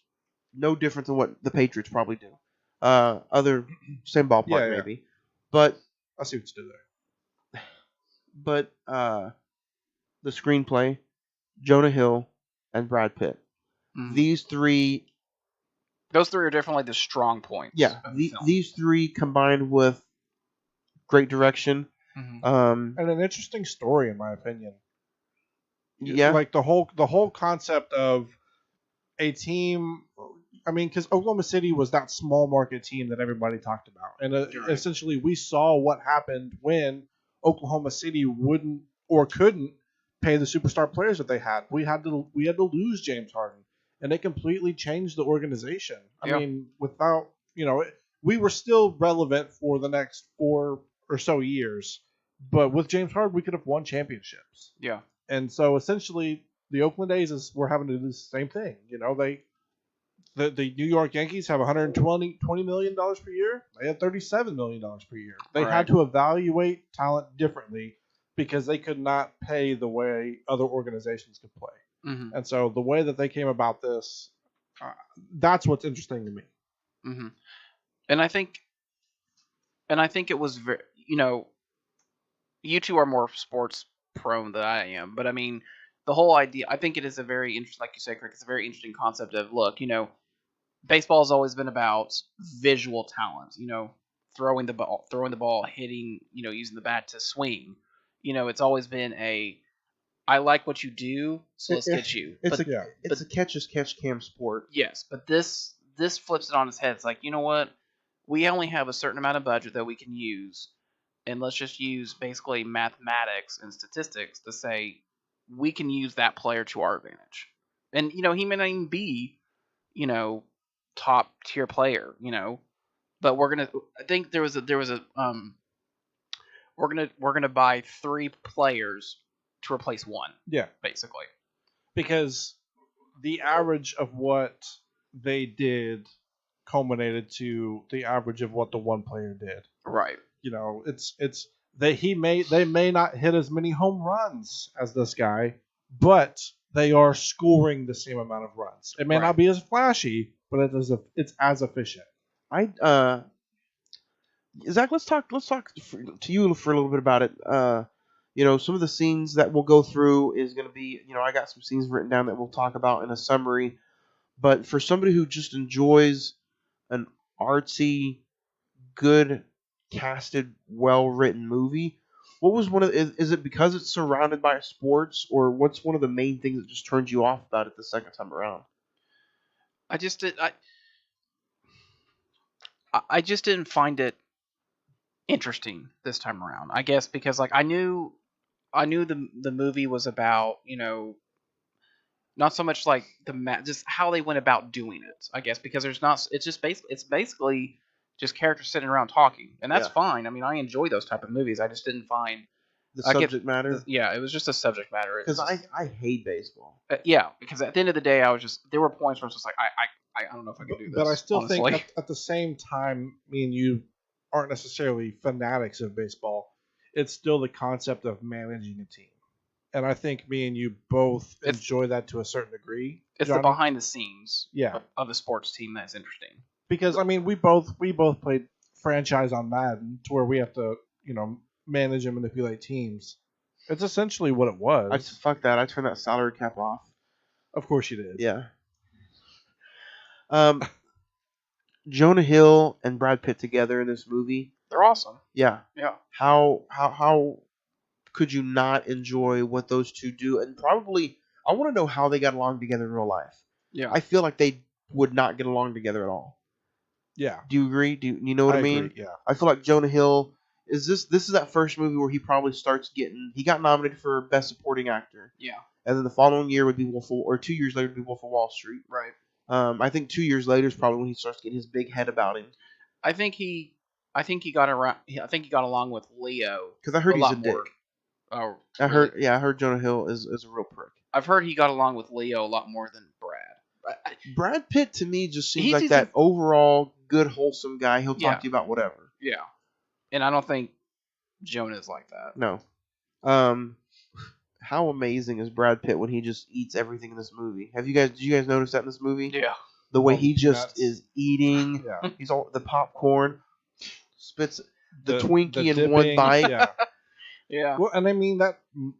no different than what the Patriots probably do. Other same ballpark maybe, but
I see what you did there.
But the screenplay, Jonah Hill and Brad Pitt.
Mm-hmm.
Those three
are definitely the strong points.
Yeah, these three combined with great direction,
and an interesting story, in my opinion.
Yeah,
like the whole concept of a team. I mean, because Oklahoma City was that small market team that everybody talked about, and essentially we saw what happened when Oklahoma City wouldn't or couldn't pay the superstar players that they had. We had to lose James Harden, and it completely changed the organization. I mean, without we were still relevant for the next 4 or so years, but with James Harden, we could have won championships.
Yeah,
and so essentially, the Oakland A's were having to do the same thing. The New York Yankees have $120 million per year. They had $37 million per year. They had to evaluate talent differently because they could not pay the way other organizations could play.
Mm-hmm.
And so the way that they came about this, that's what's interesting to me.
Mm-hmm. And I think it was very, you two are more sports prone than I am, but I mean, the whole idea, I think it is a very interesting, like you said, Crick, it's a very interesting concept of, look, baseball has always been about visual talent, throwing the ball, hitting, using the bat to swing. It's always been I like what you do, so let's get you.
It's a catch-as-catch-can sport.
Yes, but this flips it on its head. It's like, you know what? We only have a certain amount of budget that we can use, and let's just use basically mathematics and statistics to say we can use that player to our advantage. And, he may not even be, top tier player, but I think we're going to buy 3 players to replace 1.
Yeah.
Basically.
Because the average of what they did culminated to the average of what the one player did.
Right.
They may not hit as many home runs as this guy, but they are scoring the same amount of runs. It may not be as flashy, but it's as efficient.
Zach, let's talk to you for a little bit about it. Some of the scenes that we'll go through is going to be, I got some scenes written down that we'll talk about in a summary. But for somebody who just enjoys an artsy, good casted, well-written movie, what was is it because it's surrounded by sports, or what's one of the main things that just turns you off about it the second time around?
I just didn't find it interesting this time around. I guess because I knew the movie was about, not so much like just how they went about doing it. I guess because it's basically just characters sitting around talking, and that's fine. I mean, I enjoy those type of movies. I just didn't find
the subject matter.
Yeah, it was just a subject matter.
Because I hate baseball.
Yeah, because at the end of the day, there were points where it's just like I don't know if I can do this.
But I still
honestly.
think at the same time, me and you aren't necessarily fanatics of baseball. It's still the concept of managing a team. And I think me and you both enjoy that to a certain degree.
It's
Johnny.
the behind the scenes
Yeah.
of a sports team that's interesting.
Because I mean, we both played franchise on Madden to where we have to, manage and manipulate teams. It's essentially what it was.
Fuck that. I turned that salary cap off.
Of course you did.
Yeah. Jonah Hill and Brad Pitt together in this movie.
They're awesome.
Yeah.
Yeah.
How could you not enjoy what those two do? And probably, I want to know how they got along together in real life.
Yeah.
I feel like they would not get along together at all.
Yeah.
Do you agree? Do you know what I mean?
Agree, yeah.
I feel like Jonah Hill this is that first movie where he probably starts getting. He got nominated for Best Supporting Actor.
Yeah.
And then the following year would be or 2 years later would be Wolf of Wall Street.
Right.
I think 2 years later is probably when he starts getting his big head about him.
I think he got around. I think he got along with Leo.
Because I heard he's a dick.
More. Oh,
I heard Jonah Hill is a real prick.
I've heard he got along with Leo a lot more than Brad.
Brad Pitt to me just seems
He's
like that overall good, wholesome guy. He'll talk to you about whatever.
Yeah, and I don't think Jonah's like that.
No. How amazing is Brad Pitt when he just eats everything in this movie? Did you guys notice that in this movie?
Yeah.
The way he just is eating.
Yeah.
He's all the popcorn, spits the Twinkie
the
in
dipping,
one bite.
Yeah.
Yeah.
Well, and I mean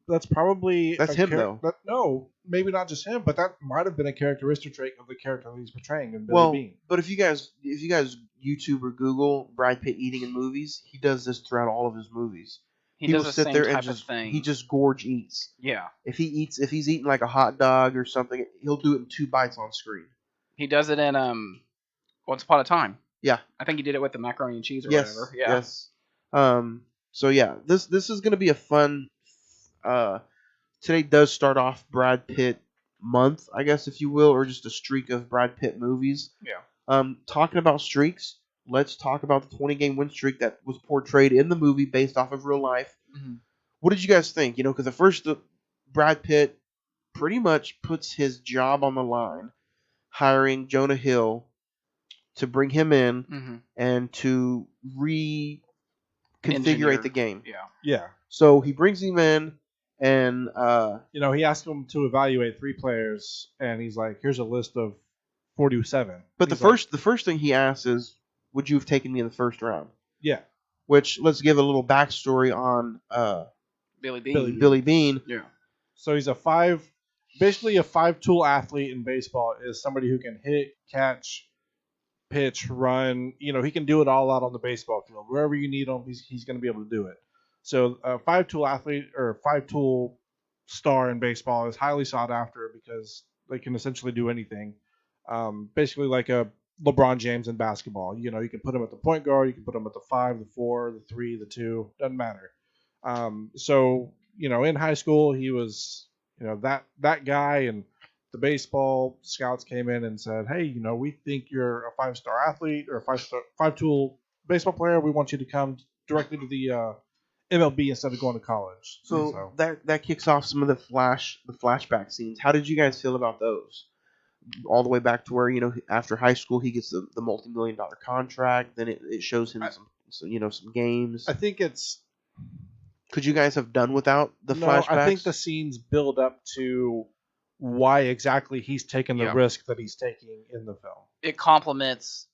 that's probably
him though.
No, maybe not just him, but that might have been a characteristic trait of the character that he's portraying in Billy Bean.
But if you guys YouTube or Google Brad Pitt eating in movies, he does this throughout all of his movies.
He does
will
the
sit
same
there
type
and just
of thing.
he just gorge eats.
Yeah.
If he's eating like a hot dog or something, he'll do it in 2 bites on screen.
He does it in Once Upon a Time.
Yeah.
I think he did it with the macaroni and cheese or
Yes.
whatever. Yeah.
Yes. So yeah, this is going to be a fun. Today does start off Brad Pitt month, I guess, if you will, or just a streak of Brad Pitt movies.
Yeah.
Talking about streaks, let's talk about the 20-game win streak that was portrayed in the movie based off of real life.
Mm-hmm.
What did you guys think? Because at first Brad Pitt pretty much puts his job on the line, hiring Jonah Hill to bring him in and to reconfigure the game.
Yeah.
Yeah.
So he brings him in, and
he asked him to evaluate 3 players, and he's like, "Here's a list of 47."
But the first thing he asks is, "Would you have taken me in the first round?"
Yeah.
Which, let's give a little backstory on
Billy Bean.
Billy Bean.
Yeah.
So he's basically a 5-tool athlete in baseball. Is somebody who can hit, catch, pitch, run. He can do it all out on the baseball field. Wherever you need him, he's going to be able to do it. So a 5-tool athlete or 5-tool star in baseball is highly sought after because they can essentially do anything. Basically like a LeBron James in basketball. You can put him at the point guard, you can put him at the 5, the 4, the 3, the 2, doesn't matter. So in high school he was that guy, and the baseball scouts came in and said, "Hey, we think you're a 5-star athlete or a 5-tool baseball player. We want you to come directly to the MLB instead of going to college."
So that kicks off some of the flashback scenes. How did you guys feel about those? All the way back to where after high school he gets the multi-million-dollar contract. Then it shows him some games.
I think it's.
Could you guys have done without the flashbacks?
I think the scenes build up to why exactly he's taking the risk that he's taking in the film.
It complements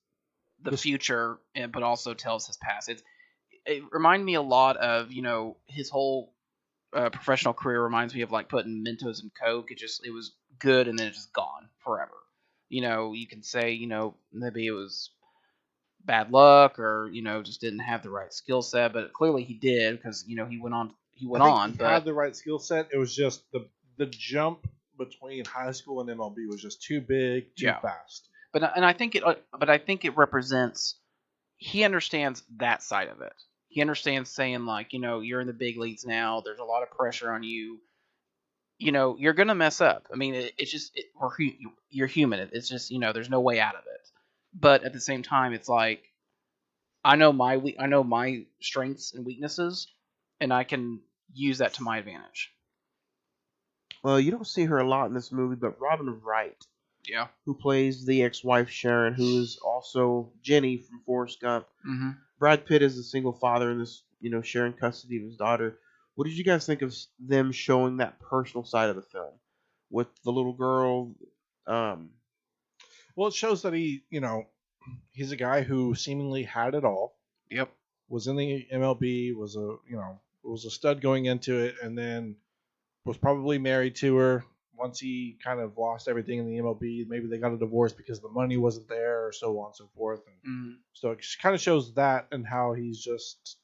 the future, but also tells his past. It reminded me a lot of his whole professional career reminds me of like putting Mentos in Coke. It was good and then it's just gone forever. You can say maybe it was bad luck or just didn't have the right skill set, but clearly he did because he went on. He
had the right skill set. It was just the jump between high school and MLB was just too big, too fast.
But I think it represents. He understands that side of it. He understands saying like you're in the big leagues now. There's a lot of pressure on you. You're gonna mess up. I mean, you're human. It's just there's no way out of it. But at the same time, it's like I know my strengths and weaknesses, and I can use that to my advantage.
Well, you don't see her a lot in this movie, but Robin Wright
Yeah.
who plays the ex-wife Sharon, who is also Jenny from Forrest Gump.
Mm-hmm.
Brad Pitt is a single father in this, sharing custody of his daughter. What did you guys think of them showing that personal side of the film with the little girl?
Well, it shows that he's a guy who seemingly had it all.
Yep.
Was in the MLB, was a stud going into it, and then was probably married to her. Once he kind of lost everything in the MLB, maybe they got a divorce because the money wasn't there, or so on and so forth. And so it kind of shows that and how he's just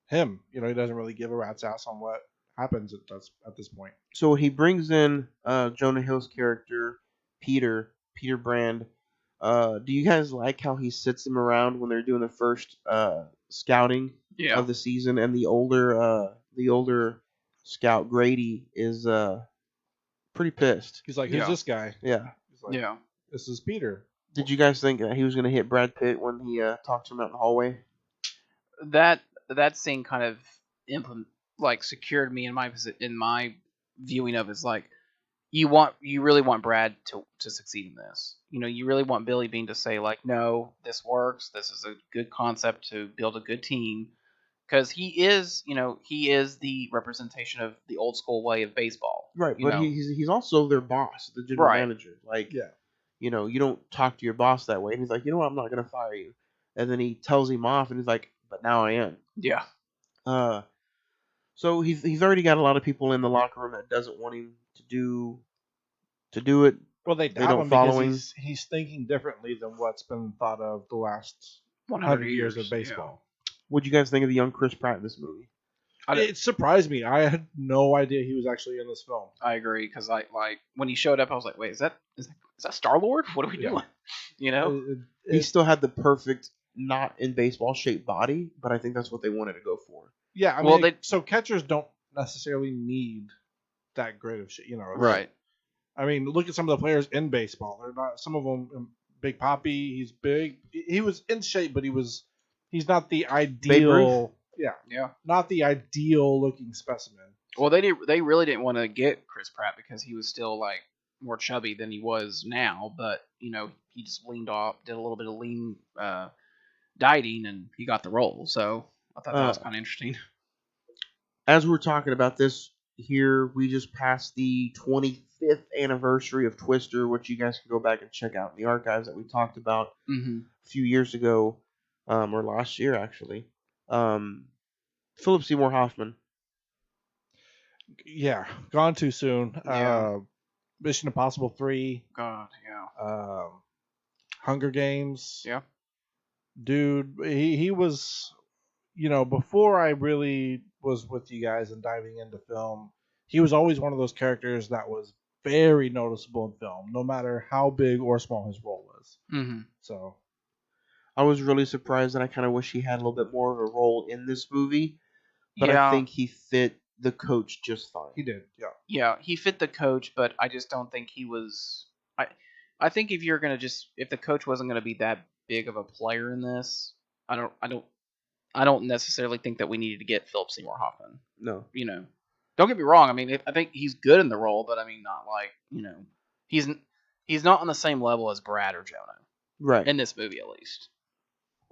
him. He doesn't really give a rat's ass on what happens at this point.
So he brings in Jonah Hill's character, Peter Brand. Do you guys like how he sits them around when they're doing the first scouting of the season, and the older scout Grady is pretty pissed.
He's like, who's this guy?
Yeah.
He's like, this is Peter.
Did you guys think that he was going to hit Brad Pitt when he talked to him out in the hallway?
That scene kind of secured me in my viewing of it. It's like you really want Brad to succeed in this. You really want Billy Bean to say like, no, this works. This is a good concept to build a good team. Because he is the representation of the old school way of baseball.
Right, but he's also their boss, the general manager. Like, you don't talk to your boss that way. And he's like, you know what, I'm not going to fire you. And then he tells him off, and he's like, but now I am.
Yeah.
So he's already got a lot of people in the locker room that doesn't want him to do it.
Well, they don't follow him because he's thinking differently than what's been thought of the last 100 years of baseball.
Yeah. What do you guys think of the young Chris Pratt in this movie?
It surprised me. I had no idea he was actually in this film.
I agree, because when he showed up, I was like, wait, is that Star-Lord? What are we doing?
He still had the perfect, not in baseball shaped body, but I think that's what they wanted to go for.
Yeah, so catchers don't necessarily need that great of shit,
Right.
I mean, look at some of the players in baseball. They're not. Some of them, Big Papi, he's big. He was in shape, but he's not the ideal. Yeah. Not the ideal looking specimen.
Well, they really didn't want to get Chris Pratt because he was still more chubby than he was now. But he just leaned off, did a little bit of lean dieting, and he got the role. So I thought that was kind of interesting.
As we're talking about this here, we just passed the 25th anniversary of Twister, which you guys can go back and check out in the archives that we talked about a few years ago, or last year actually. Philip Seymour Hoffman.
Yeah, gone too soon.
Yeah.
Mission Impossible 3.
God, yeah.
Hunger Games.
Yeah.
Dude, he was, before I really was with you guys and diving into film, he was always one of those characters that was very noticeable in film, no matter how big or small his role was.
Mm-hmm.
So
I was really surprised, and I kind of wish he had a little bit more of a role in this movie. But I think he fit the coach just fine.
He did, yeah.
Yeah, he fit the coach, but I just don't think he was. I think if you're gonna if the coach wasn't gonna be that big of a player in this, I don't necessarily think that we needed to get Philip Seymour Hoffman.
No.
Don't get me wrong. I mean, I think he's good in the role, but I mean, not he's not on the same level as Brad or Jonah.
Right.
In this movie, at least.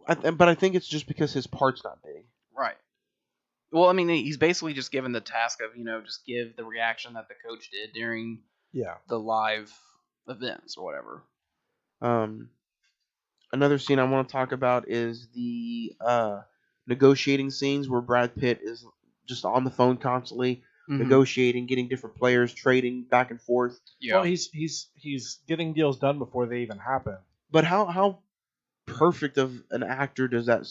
But I think it's just because his part's not big.
Right. Well, I mean, he's basically just given the task of, just give the reaction that the coach did during the live events or whatever.
Another scene I want to talk about is the negotiating scenes where Brad Pitt is just on the phone constantly, negotiating, getting different players, trading back and forth.
Yeah.
Well, he's getting deals done before they even happen.
But how perfect of an actor does that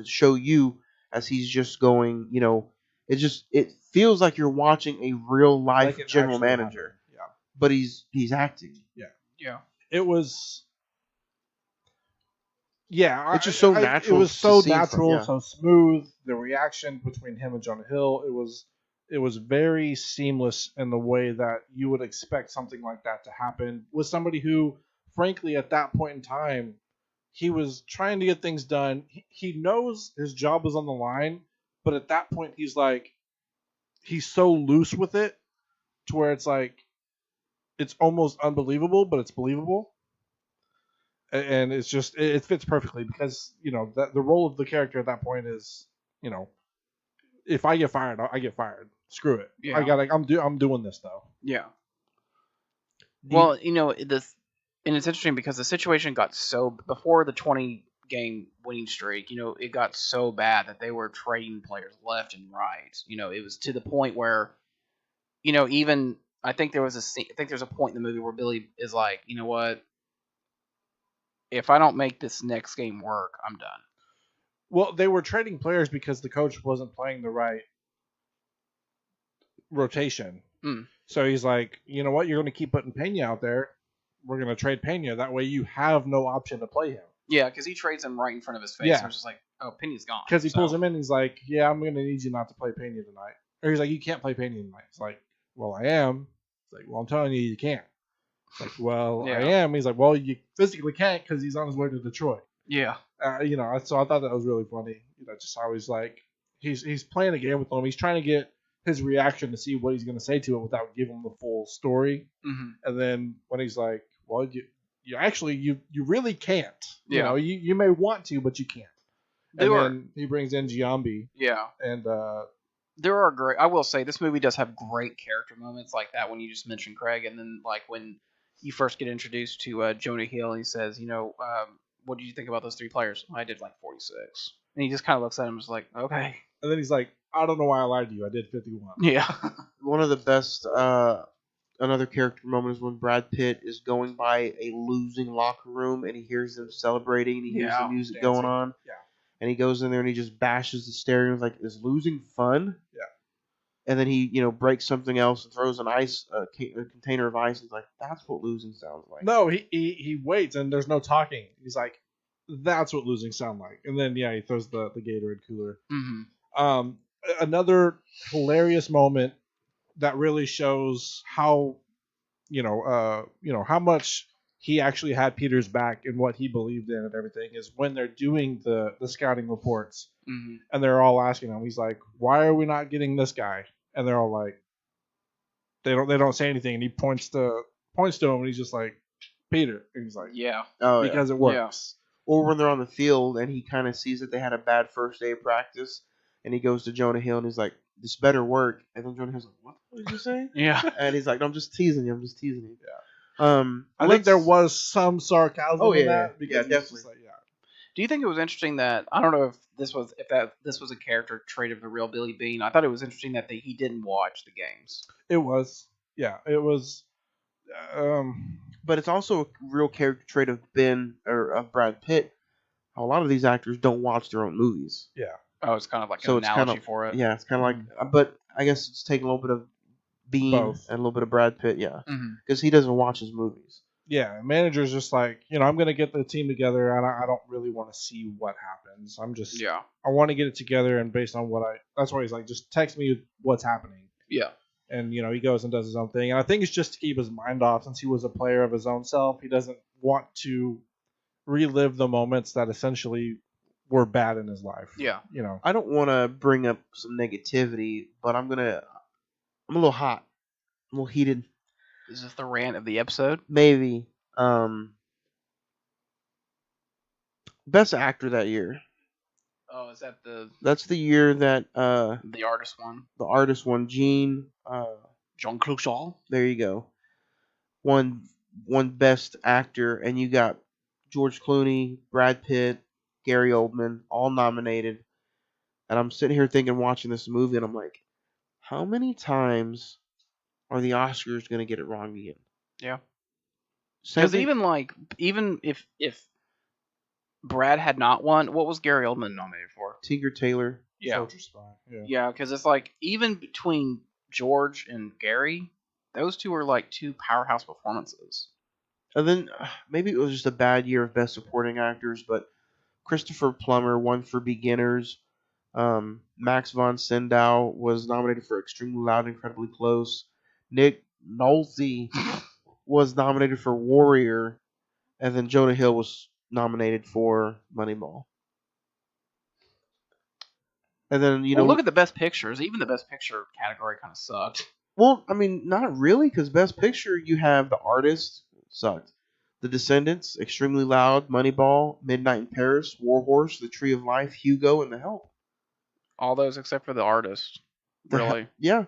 show you as he's just going, it feels like you're watching a real life general manager.
Yeah.
But he's acting.
Yeah.
Yeah.
It was it's just
so natural.
It was so natural, so smooth. The reaction between him and Jonah Hill, it was very seamless in the way that you would expect something like that to happen with somebody who, frankly, at that point in time, he was trying to get things done. He knows his job is on the line, but at that point, he's so loose with it to where it's like, it's almost unbelievable, but it's believable. And it's just it fits perfectly because that the role of the character at that point is if I get fired, I get fired. Screw it.
Yeah.
I'm doing this though.
Yeah. Well, this, and it's interesting because the situation got so before the 20 game winning streak, it got so bad that they were trading players left and right. It was to the point where, even I think there's a point in the movie where Billy is like, you know what? If I don't make this next game work, I'm done.
Well, they were trading players because the coach wasn't playing the right rotation. So he's like, you know what? You're going to keep putting Pena out there. We're going to trade Pena. That way you have no option to play him.
Yeah, because he trades him right in front of his face.
Yeah.
And it's just like, oh, Pena's gone.
Because he pulls him in and he's like, yeah, I'm going to need you not to play Pena tonight. Or he's like, you can't play Pena tonight. It's like, well, I am. It's like, well, I'm telling you, you can't. It's like, well,
Yeah.
I am. He's like, well, you physically can't because he's on his way to Detroit.
Yeah.
So I thought that was really funny. Just how he's like, he's playing a game with him. He's trying to get his reaction to see what he's going to say to it without giving him the full story.
Mm-hmm.
And then when he's like, well, you actually you really can't.
Yeah.
You may want to, but you can't. Then he brings in Giambi.
Yeah.
And
there are great. I will say this movie does have great character moments like that when you just mentioned Craig, and then like when you first get introduced to Jonah Hill, he says, what did you think about those 3 players? I did like 46, and he just kind of looks at him and is like, okay.
And then he's like, I don't know why I lied to you. I did 51.
Yeah.
One of the best another character moment is when Brad Pitt is going by a losing locker room and he hears them celebrating and he hears the music
dancing.
going on.
Yeah.
And he goes in there and he just bashes the stereo. He's like, is losing fun?
Yeah.
And then he, breaks something else and throws a container of ice. He's like, that's what losing sounds like.
No, he waits and there's no talking. He's like, that's what losing sound like. And then he throws the Gatorade cooler.
Mm-hmm.
Another hilarious moment that really shows how how much he actually had Peter's back and what he believed in and everything is when they're doing the scouting reports.
Mm-hmm.
And they're all asking him. He's like, why are we not getting this guy? And they're all like, they don't say anything. And he points to him and he's just like, Peter. And he's like,
yeah,
because it works.
Or when they're on the field and he kind of sees that they had a bad first day of practice and he goes to Jonah Hill and he's like, this better work. And then Jonah Hill's like, what did you say?
Yeah.
And he's like, no, I'm just teasing you.
Yeah. I think there was some sarcasm in that.
Yeah, definitely.
Like,
Do you think it was interesting that, I don't know if this was a character trait of the real Billy Bean? I thought it was interesting that he didn't watch the games.
It was. Yeah, it was.
But it's also a real character trait of Brad Pitt. A lot of these actors don't watch their own movies.
Yeah.
Oh, it's kind of like an analogy for it.
Yeah, it's kind of like, but I guess it's taking a little bit of Bean
Both.
and a little bit of Brad Pitt, yeah,
Mm-hmm.
because he doesn't watch his movies.
Yeah, manager's just like, I'm going to get the team together, and I don't really want to see what happens. I want to get it together, and based on that's why he's like, just text me what's happening.
Yeah.
And, he goes and does his own thing. And I think it's just to keep his mind off, since he was a player of his own self. He doesn't want to relive the moments that essentially were bad in his life.
Yeah.
I don't want to bring up some negativity, but I'm a little hot, a little heated.
Is this the rant of the episode?
Maybe. Best actor that year.
Oh, is that
That's the year that
the artist one?
The artist won.
Jean-Claude Shaw.
There you go. Won best actor, and you got George Clooney, Brad Pitt, Gary Oldman, all nominated. And I'm sitting here watching this movie, and I'm like, how many times are the Oscars going to get it wrong again?
Yeah. Because even if Brad had not won, what was Gary Oldman nominated for?
Tinker Tailor.
Yeah.
Soldier Spy.
Yeah, because it's like, even between George and Gary, those two are like two powerhouse performances.
And then maybe it was just a bad year of Best Supporting Actors, but Christopher Plummer won for Beginners. Max von Sydow was nominated for Extremely Loud, Incredibly Close. Nick Nolte was nominated for Warrior, and then Jonah Hill was nominated for Moneyball. And then
look at the Best Pictures. Even the Best Picture category kind of sucked.
Well, I mean, not really, because Best Picture, you have The Artist, sucked. The Descendants, Extremely Loud, Moneyball, Midnight in Paris, War Horse, The Tree of Life, Hugo, and The Help.
All those except for The Artist. Really?
Yeah.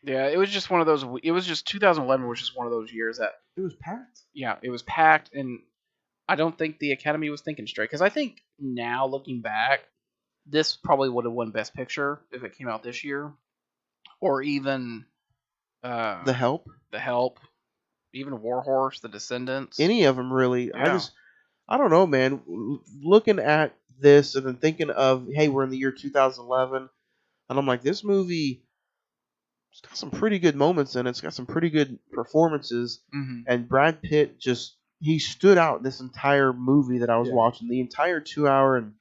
Yeah, it was just one of those. It was just 2011 was just one of those years that
It was packed.
yeah, it was packed, and I don't think the Academy was thinking straight. Because I think now looking back, this probably would have won Best Picture if it came out this year, or even
The Help.
The Help, even War Horse, The Descendants.
Any of them, really.
Yeah.
I don't know, man. Looking at this and then thinking of, hey, we're in the year 2011, and I'm like, this movie, it's got some pretty good moments in it. It's got some pretty good performances.
Mm-hmm.
And Brad Pitt he stood out this entire movie that I was watching. The entire 2 hour and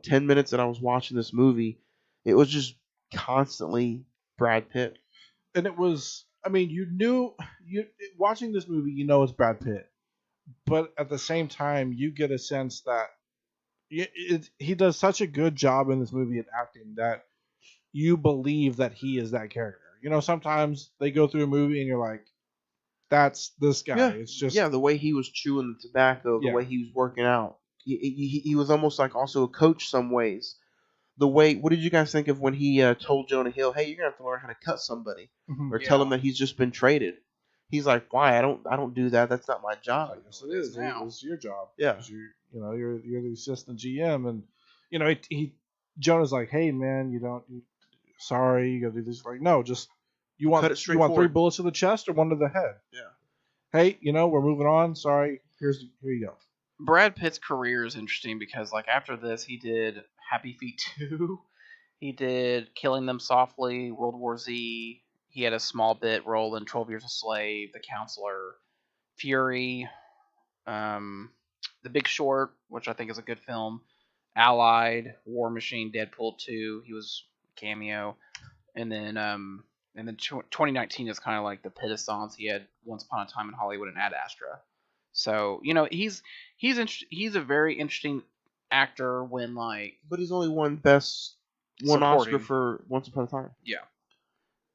10 minutes that I was watching this movie, it was just constantly Brad Pitt.
And it was, I mean, watching this movie, you know it's Brad Pitt, but at the same time, you get a sense that he does such a good job in this movie at acting that you believe that he is that character. You know, sometimes they go through a movie and you're like, that's this guy.
Yeah.
It's just
the way he was chewing the tobacco, the way he was working out. He was almost like also a coach some ways. The way, what did you guys think of when he told Jonah Hill, hey, you're going to have to learn how to cut somebody, or tell him that he's just been traded? He's like, why? I don't do that. That's not my job.
Yes, it is.
Now.
It's your job.
Yeah.
You're the assistant GM, and Jonah's like, hey man, sorry, you gotta do this. Like, no, just you want
Cut it straight
3
forward.
bullets to the chest or one to the head.
Yeah.
Hey, we're moving on. Sorry, here you go.
Brad Pitt's career is interesting because, like, after this, he did Happy Feet 2. He did Killing Them Softly, World War Z. He had a small bit role in 12 Years a Slave, The Counselor, Fury, The Big Short, which I think is a good film, Allied, War Machine, Deadpool 2. He was a cameo. And then 2019 is kind of like the Pitt-a-sons. He had Once Upon a Time in Hollywood and Ad Astra. So, he's a very interesting actor when, like...
But he's only won Oscar for Once Upon a Time.
Yeah.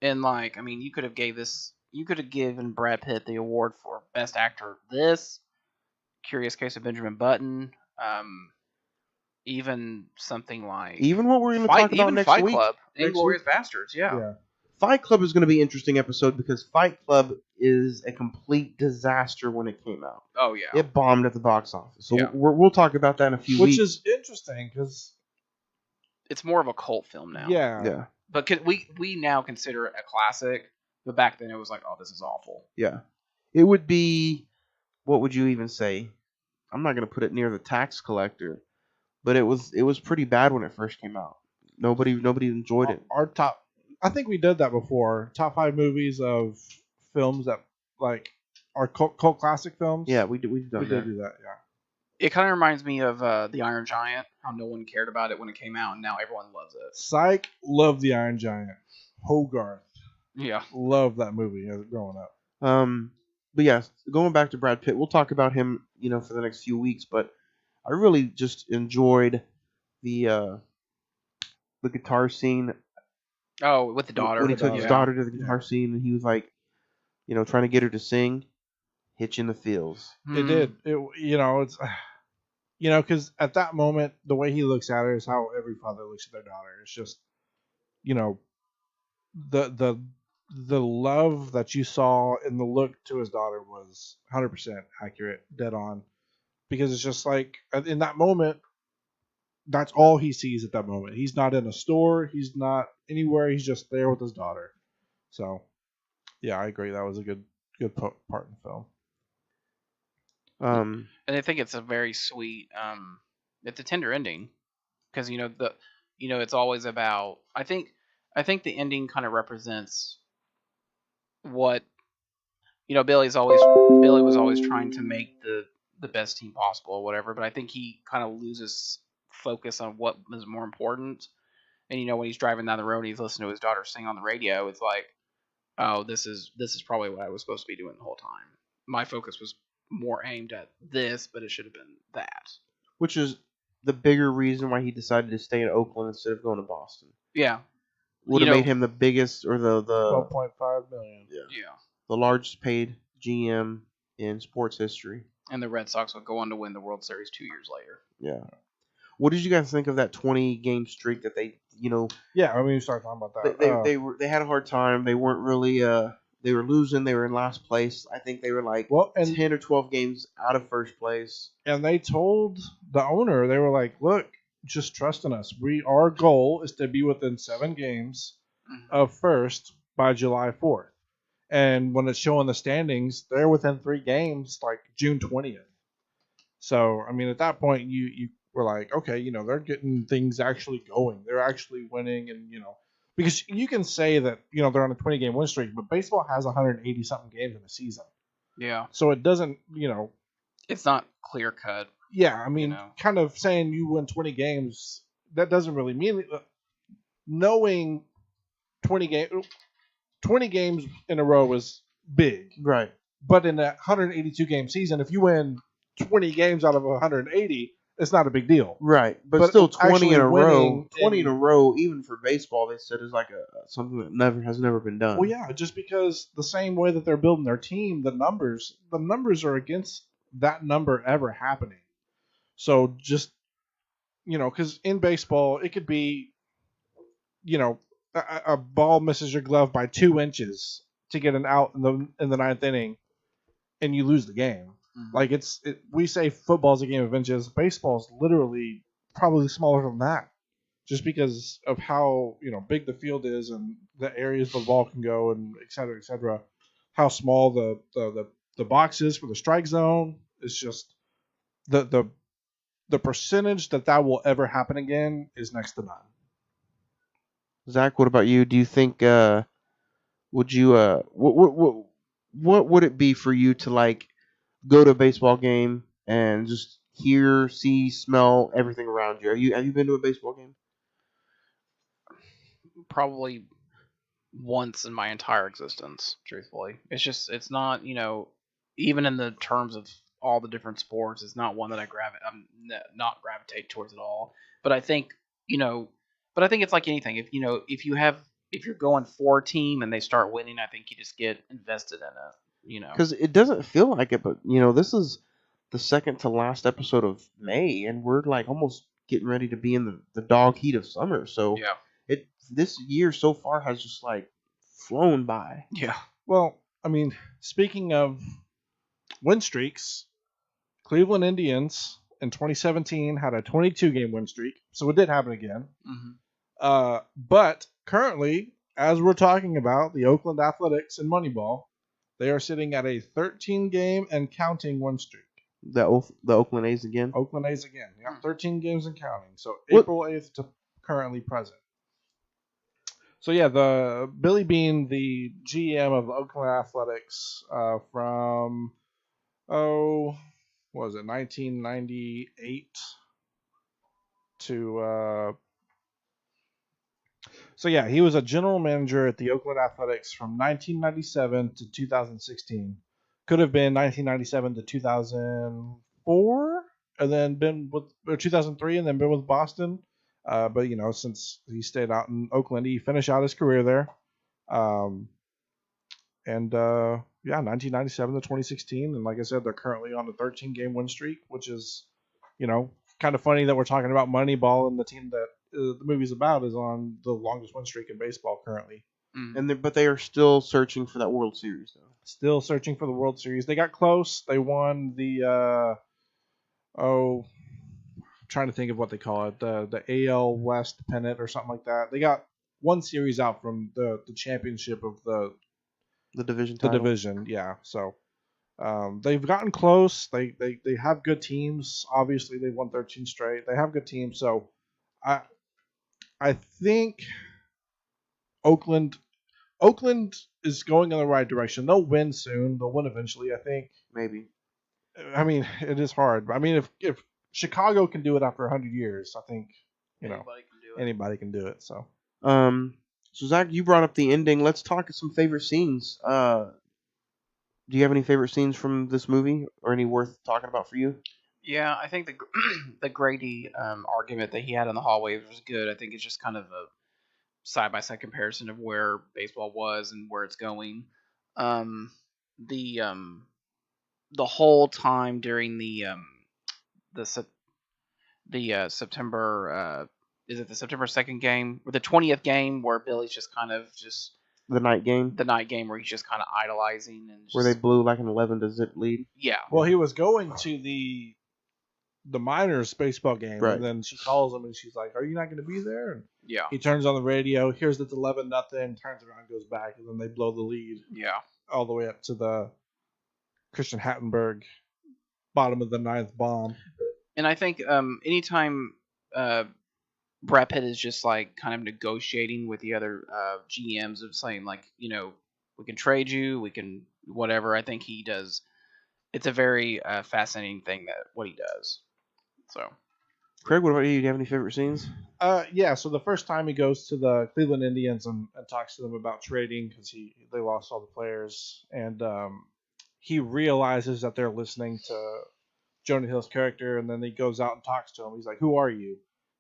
And, like, I mean, you could have given Brad Pitt the award for Best Actor this, Curious Case of Benjamin Button, even something like...
Even what we're going to talk about next
Fight
week.
Club,
Next
Inglourious
week.
Bastards, yeah.
Fight Club is going to be an interesting episode because Fight Club is a complete disaster when it came out.
Oh, yeah.
It bombed at the box office. So we'll talk about that in a few weeks.
Which is interesting because
it's more of a cult film now.
Yeah.
But we now consider it a classic, but back then it was like, oh, this is awful.
Yeah. It would be, what would you even say? I'm not going to put it near The Tax Collector, but it was pretty bad when it first came out. Nobody enjoyed it.
Our top, I think we did that before. Top 5 movies of films that like are cult classic films.
Yeah, we've done
we
that.
did do that. Yeah.
It kind of reminds me of The Iron Giant, how no one cared about it when it came out, and now everyone loves it.
Psych, loved The Iron Giant. Hogarth,
Yeah.
loved that movie growing up.
But yeah, going back to Brad Pitt, we'll talk about him, for the next few weeks. But I really just enjoyed the guitar scene.
Oh, with the daughter.
When he took his daughter to the guitar scene, and he was like, trying to get her to sing, "Hitch in the Feels."
It did. It's because at that moment, the way he looks at her is how every father looks at their daughter. It's just, the love that you saw in the look to his daughter was 100% accurate, dead on. Because it's just like, in that moment, that's all he sees at that moment. He's not in a store. He's not anywhere. He's just there with his daughter. So, yeah, I agree. That was a good part in the film.
And I think it's a very sweet. It's a tender ending, because it's always about. I think the ending kind of represents what Billy was always trying to make the best team possible or whatever, but I think he kind of loses focus on what is more important. And when he's driving down the road and he's listening to his daughter sing on the radio, it's like, oh, this is probably what I was supposed to be doing the whole time. My focus was more aimed at this, but it should have been that.
Which is the bigger reason why he decided to stay in Oakland instead of going to Boston.
Yeah.
Would have made him the biggest or the
12.5 million.
Yeah.
the largest paid GM in sports history.
And the Red Sox would go on to win the World Series 2 years later.
Yeah. What did you guys think of that 20-game streak that they,
Yeah, I mean, you start talking about that.
they had a hard time. They weren't really they were losing. They were in last place. I think they were like 10 or 12 games out of first place.
And they told the owner, they were like, "Look, just trust in us. Our goal is to be within 7 games of first by July 4th." And when it's showing the standings, they're within 3 games, like June 20th. So, I mean, at that point, you were like, okay, they're getting things actually going. They're actually winning, and because you can say that they're on a 20-game win streak, but baseball has 180 something games in a season.
Yeah.
So it doesn't,
it's not clear cut.
Yeah, I mean, kind of saying you win 20 games, that doesn't really mean knowing 20 games in a row is big.
Right.
But in a 182 game season, if you win 20 games out of 180, it's not a big deal.
Right. But still 20 in a row. 20 in a row, even for baseball, they said is like something that has never been done.
Well, yeah, just because the same way that they're building their team, the numbers are against that number ever happening. So just because in baseball it could be, a ball misses your glove by 2 inches to get an out in the 9th inning, and you lose the game. Mm-hmm. Like we say football's a game of inches. Baseball's literally probably smaller than that, just because of how big the field is and the areas the ball can go, and et cetera, et cetera. How small the box is for the strike zone. It's just the percentage that will ever happen again is next to none.
Zach, what about you? Do you think would you what would it be for you to like go to a baseball game and just hear, see, smell everything around you? Have you been to a baseball game?
Probably once in my entire existence, truthfully. It's not, even in the terms of all the different sports, it's not one that I'm not gravitate towards at all. But I think, it's like anything. If you're going for a team and they start winning, I think you just get invested in it,
Because it doesn't feel like it, but this is the second to last episode of May, and we're like almost getting ready to be in the dog heat of summer. So this year so far has just like flown by.
Yeah.
Well, I mean, speaking of win streaks, Cleveland Indians in 2017 had a 22-game win streak, so it did happen again. Mm-hmm. But currently, as we're talking about, the Oakland Athletics and Moneyball, they are sitting at a 13-game and counting win streak.
The Oakland A's again?
Oakland A's again. Yeah, 13 games and counting. So April 8th to currently present. So yeah, the Billy Beane, the GM of the Oakland Athletics, from 1998 to so yeah, he was a general manager at the Oakland Athletics from 1997 to 2016. Could have been 1997 to 2004, and then been with 2003, and then been with Boston. But since he stayed out in Oakland, he finished out his career there. 1997 to 2016, and like I said, they're currently on a 13-game win streak, which is, kind of funny that we're talking about Moneyball, and the team that the movie's about is on the longest win streak in baseball currently.
But they are still searching for that World Series, though.
Still searching for the World Series. They got close. They won the trying to think of what they call it, the AL West pennant or something like that. They got one series out from the championship of the
division title.
The division, yeah. So they've gotten close. They have good teams. Obviously, they've won 13 straight. They have good teams. So I think Oakland is going in the right direction. They'll win soon. They'll win eventually, I think.
Maybe.
I mean, it is hard. I mean, if Chicago can do it after 100 years, I think anybody can do it. So
Zach, you brought up the ending. Let's talk some favorite scenes. Do you have any favorite scenes from this movie, or any worth talking about for you?
Yeah, I think the the Grady argument that he had in the hallway was good. I think it's just kind of a side by side comparison of where baseball was and where it's going. Um, the um, the whole time during the September is it the September 2nd game or the 20th game where Billy's just kind of just
The night game
the night game where he's just kind of idolizing and just,
where they blew like an 11-0 lead.
yeah.
Well, he was going to the minors baseball game,
Right.
and then she calls him and she's like, "Are you not going to be there?" And
Yeah.
he turns on the radio, hears that it's 11-0, turns around, goes back, and then they blow the lead
Yeah.
all the way up to the Christian Hattenberg bottom of the ninth bomb.
And I think anytime Brad Pitt is just like kind of negotiating with the other GMs of saying like, we can trade you, we can whatever. I think he does. It's a very fascinating thing that what he does. So,
Craig, what about you? Do you have any favorite scenes?
Yeah. So the first time he goes to the Cleveland Indians and talks to them about trading because they lost all the players, and he realizes that they're listening to Jonah Hill's character, and then he goes out and talks to him. He's like, "Who are you?"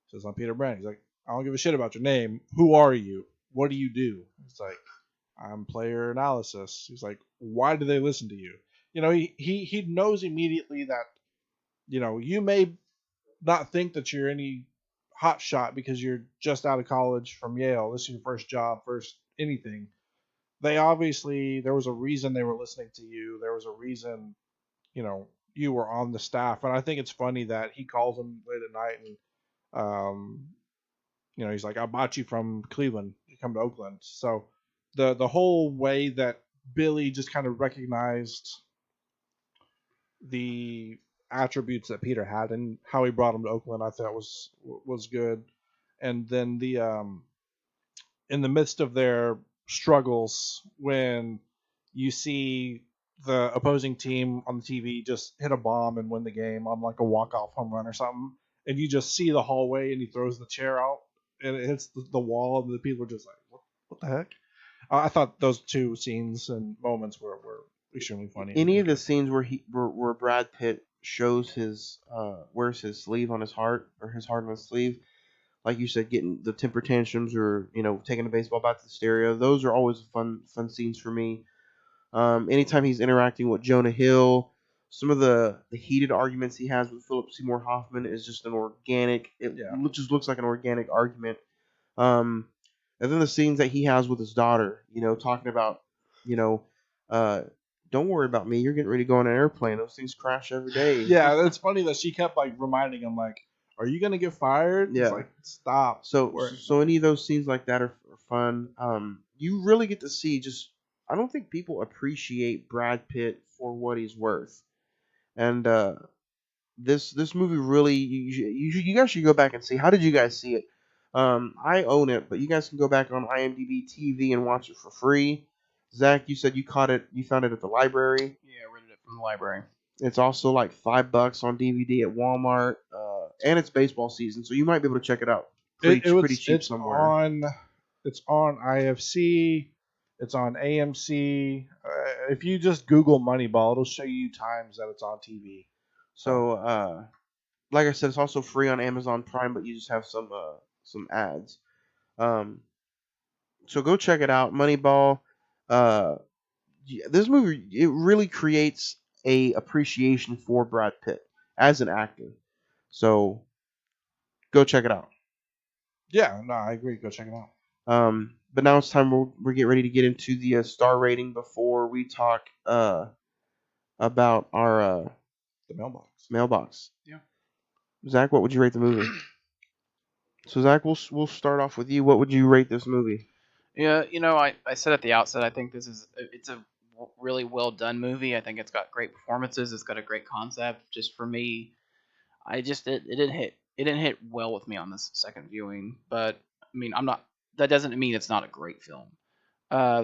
He says, "I'm Peter Brand." He's like, "I don't give a shit about your name. Who are you? What do you do?" He's like, "I'm player analysis." He's like, "Why do they listen to you?" He knows immediately that, you may not think that you're any hot shot because you're just out of college from Yale. This is your first job, first anything. There was a reason they were listening to you. There was a reason, you were on the staff. And I think it's funny that he calls him late at night and, he's like, "I bought you from Cleveland. You come to Oakland." So the whole way that Billy just kind of recognized the attributes that Peter had and how he brought him to Oakland, I thought was good. And then in the midst of their struggles, when you see the opposing team on the TV just hit a bomb and win the game on like a walk-off home run or something, and you just see the hallway and he throws the chair out and it hits the wall and the people are just like, what the heck? I thought those two scenes and moments were extremely funny.
Any of the scenes where Brad Pitt shows his wears his sleeve on his heart or his heart on his sleeve, like you said, getting the temper tantrums or taking a baseball bat to the stereo, those are always fun scenes for me. Anytime he's interacting with Jonah Hill, some of the heated arguments he has with Philip Seymour Hoffman is just an organic. Just looks like an organic argument. And then the scenes that he has with his daughter, talking about, don't worry about me. You're getting ready to go on an airplane. Those things crash every day.
Yeah, it's funny that she kept like reminding him, like, "Are you gonna get fired?"
Yeah.
It's like, stop.
So any of those scenes like that are fun. You really get to see I don't think people appreciate Brad Pitt for what he's worth, and this movie really you guys should go back and see. How did you guys see it? I own it, but you guys can go back on IMDb TV and watch it for free. Zach, you said you found it at the library.
Yeah, I rented it from the library.
It's also like $5 on DVD at Walmart, and it's baseball season, so you might be able to check it out pretty cheap somewhere.
It's on IFC. It's on AMC. If you just Google Moneyball, it'll show you times that it's on TV.
So, like I said, it's also free on Amazon Prime, but you just have some ads. So go check it out, Moneyball. This movie, it really creates a appreciation for Brad Pitt as an actor. So go check it out.
Yeah, no, I agree. Go check it out.
But now it's time we're getting ready to get into the star rating before we talk about our
the
mailbox.
Yeah.
Zach, what would you rate the movie? So Zach, we'll start off with you. What would you rate this movie?
Yeah, I said at the outset, I think it's a really well done movie. I think it's got great performances. It's got a great concept. Just for me, it didn't hit well with me on this second viewing. But I mean, that doesn't mean it's not a great film.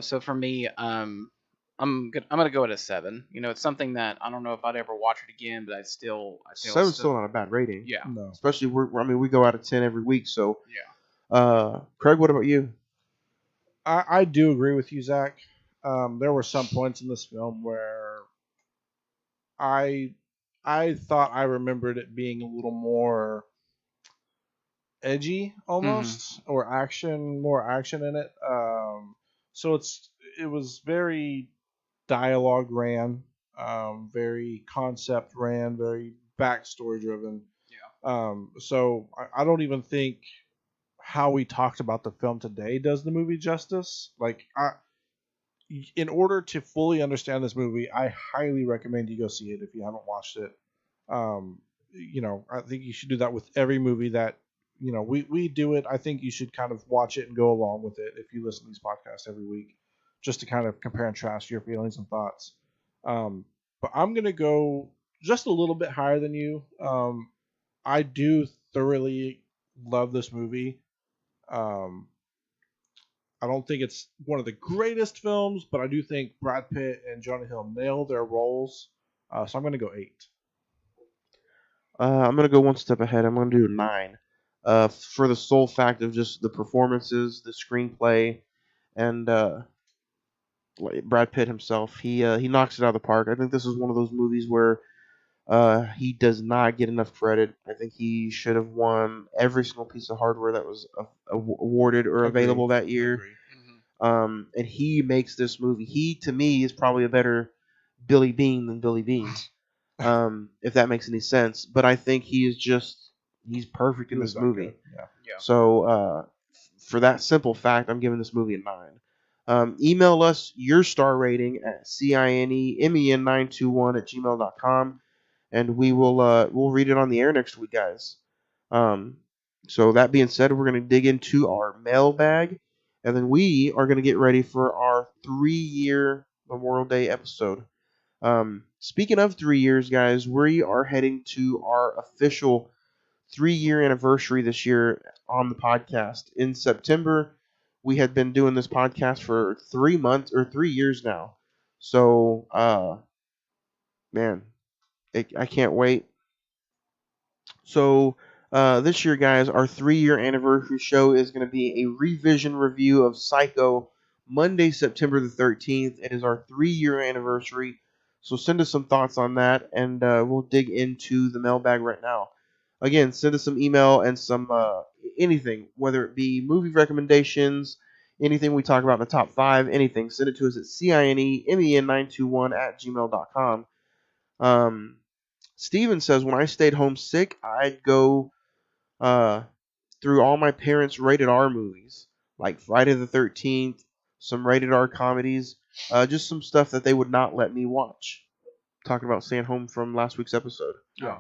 So for me, I'm gonna go at a 7. It's something that I don't know if I'd ever watch it again, but I feel
7's still not a bad rating.
Yeah.
No.
Especially we go out of 10 every week. So
yeah.
Craig, what about you?
I do agree with you, Zach. There were some points in this film where I I thought I remembered it being a little more edgy almost, or more action in it. So it was very dialogue ran, very concept ran, very backstory driven. So I don't even think how we talked about the film today does the movie justice. Like, in order to fully understand this movie, I highly recommend you go see it if you haven't watched it. I think you should do that with every movie that, we do it. I think you should kind of watch it and go along with it if you listen to these podcasts every week, just to kind of compare and contrast your feelings and thoughts. But I'm going to go just a little bit higher than you. I do thoroughly love this movie. I don't think it's one of the greatest films, but I do think Brad Pitt and Jonah Hill nail their roles. So I'm going to go 8.
I'm going to go one step ahead. I'm going to do 9. For the sole fact of just the performances, the screenplay, and Brad Pitt himself. He knocks it out of the park. I think this is one of those movies where he does not get enough credit. I think he should have won every single piece of hardware that was awarded or available that year. And he makes this movie. He, to me, is probably a better Billy Bean than Billy Bean, if that makes any sense. But I think he's perfect in this movie.
Yeah.
So for that simple fact, I'm giving this movie a 9. Email us your star rating at cinemen921@gmail.com, and we'll read it on the air next week, guys. So that being said, we're going to dig into our mailbag, and then we are going to get ready for our 3-year Memorial Day episode. Speaking of 3 years, guys, we are heading to our official 3-year anniversary this year on the podcast. In September, we had been doing this podcast for 3 months or 3 years now. So, man, I can't wait. So, this year, guys, our 3-year anniversary show is going to be a revision review of Psycho, Monday, September the 13th. It is our 3-year anniversary. So send us some thoughts on that, and we'll dig into the mailbag right now. Again, send us some email and some anything, whether it be movie recommendations, anything we talk about in the top 5, anything. Send it to us at cinemen921@gmail.com. Steven says, when I stayed home sick, I'd go through all my parents' rated R movies, like Friday the 13th, some rated R comedies, just some stuff that they would not let me watch. Talking about staying home from last week's episode.
Yeah.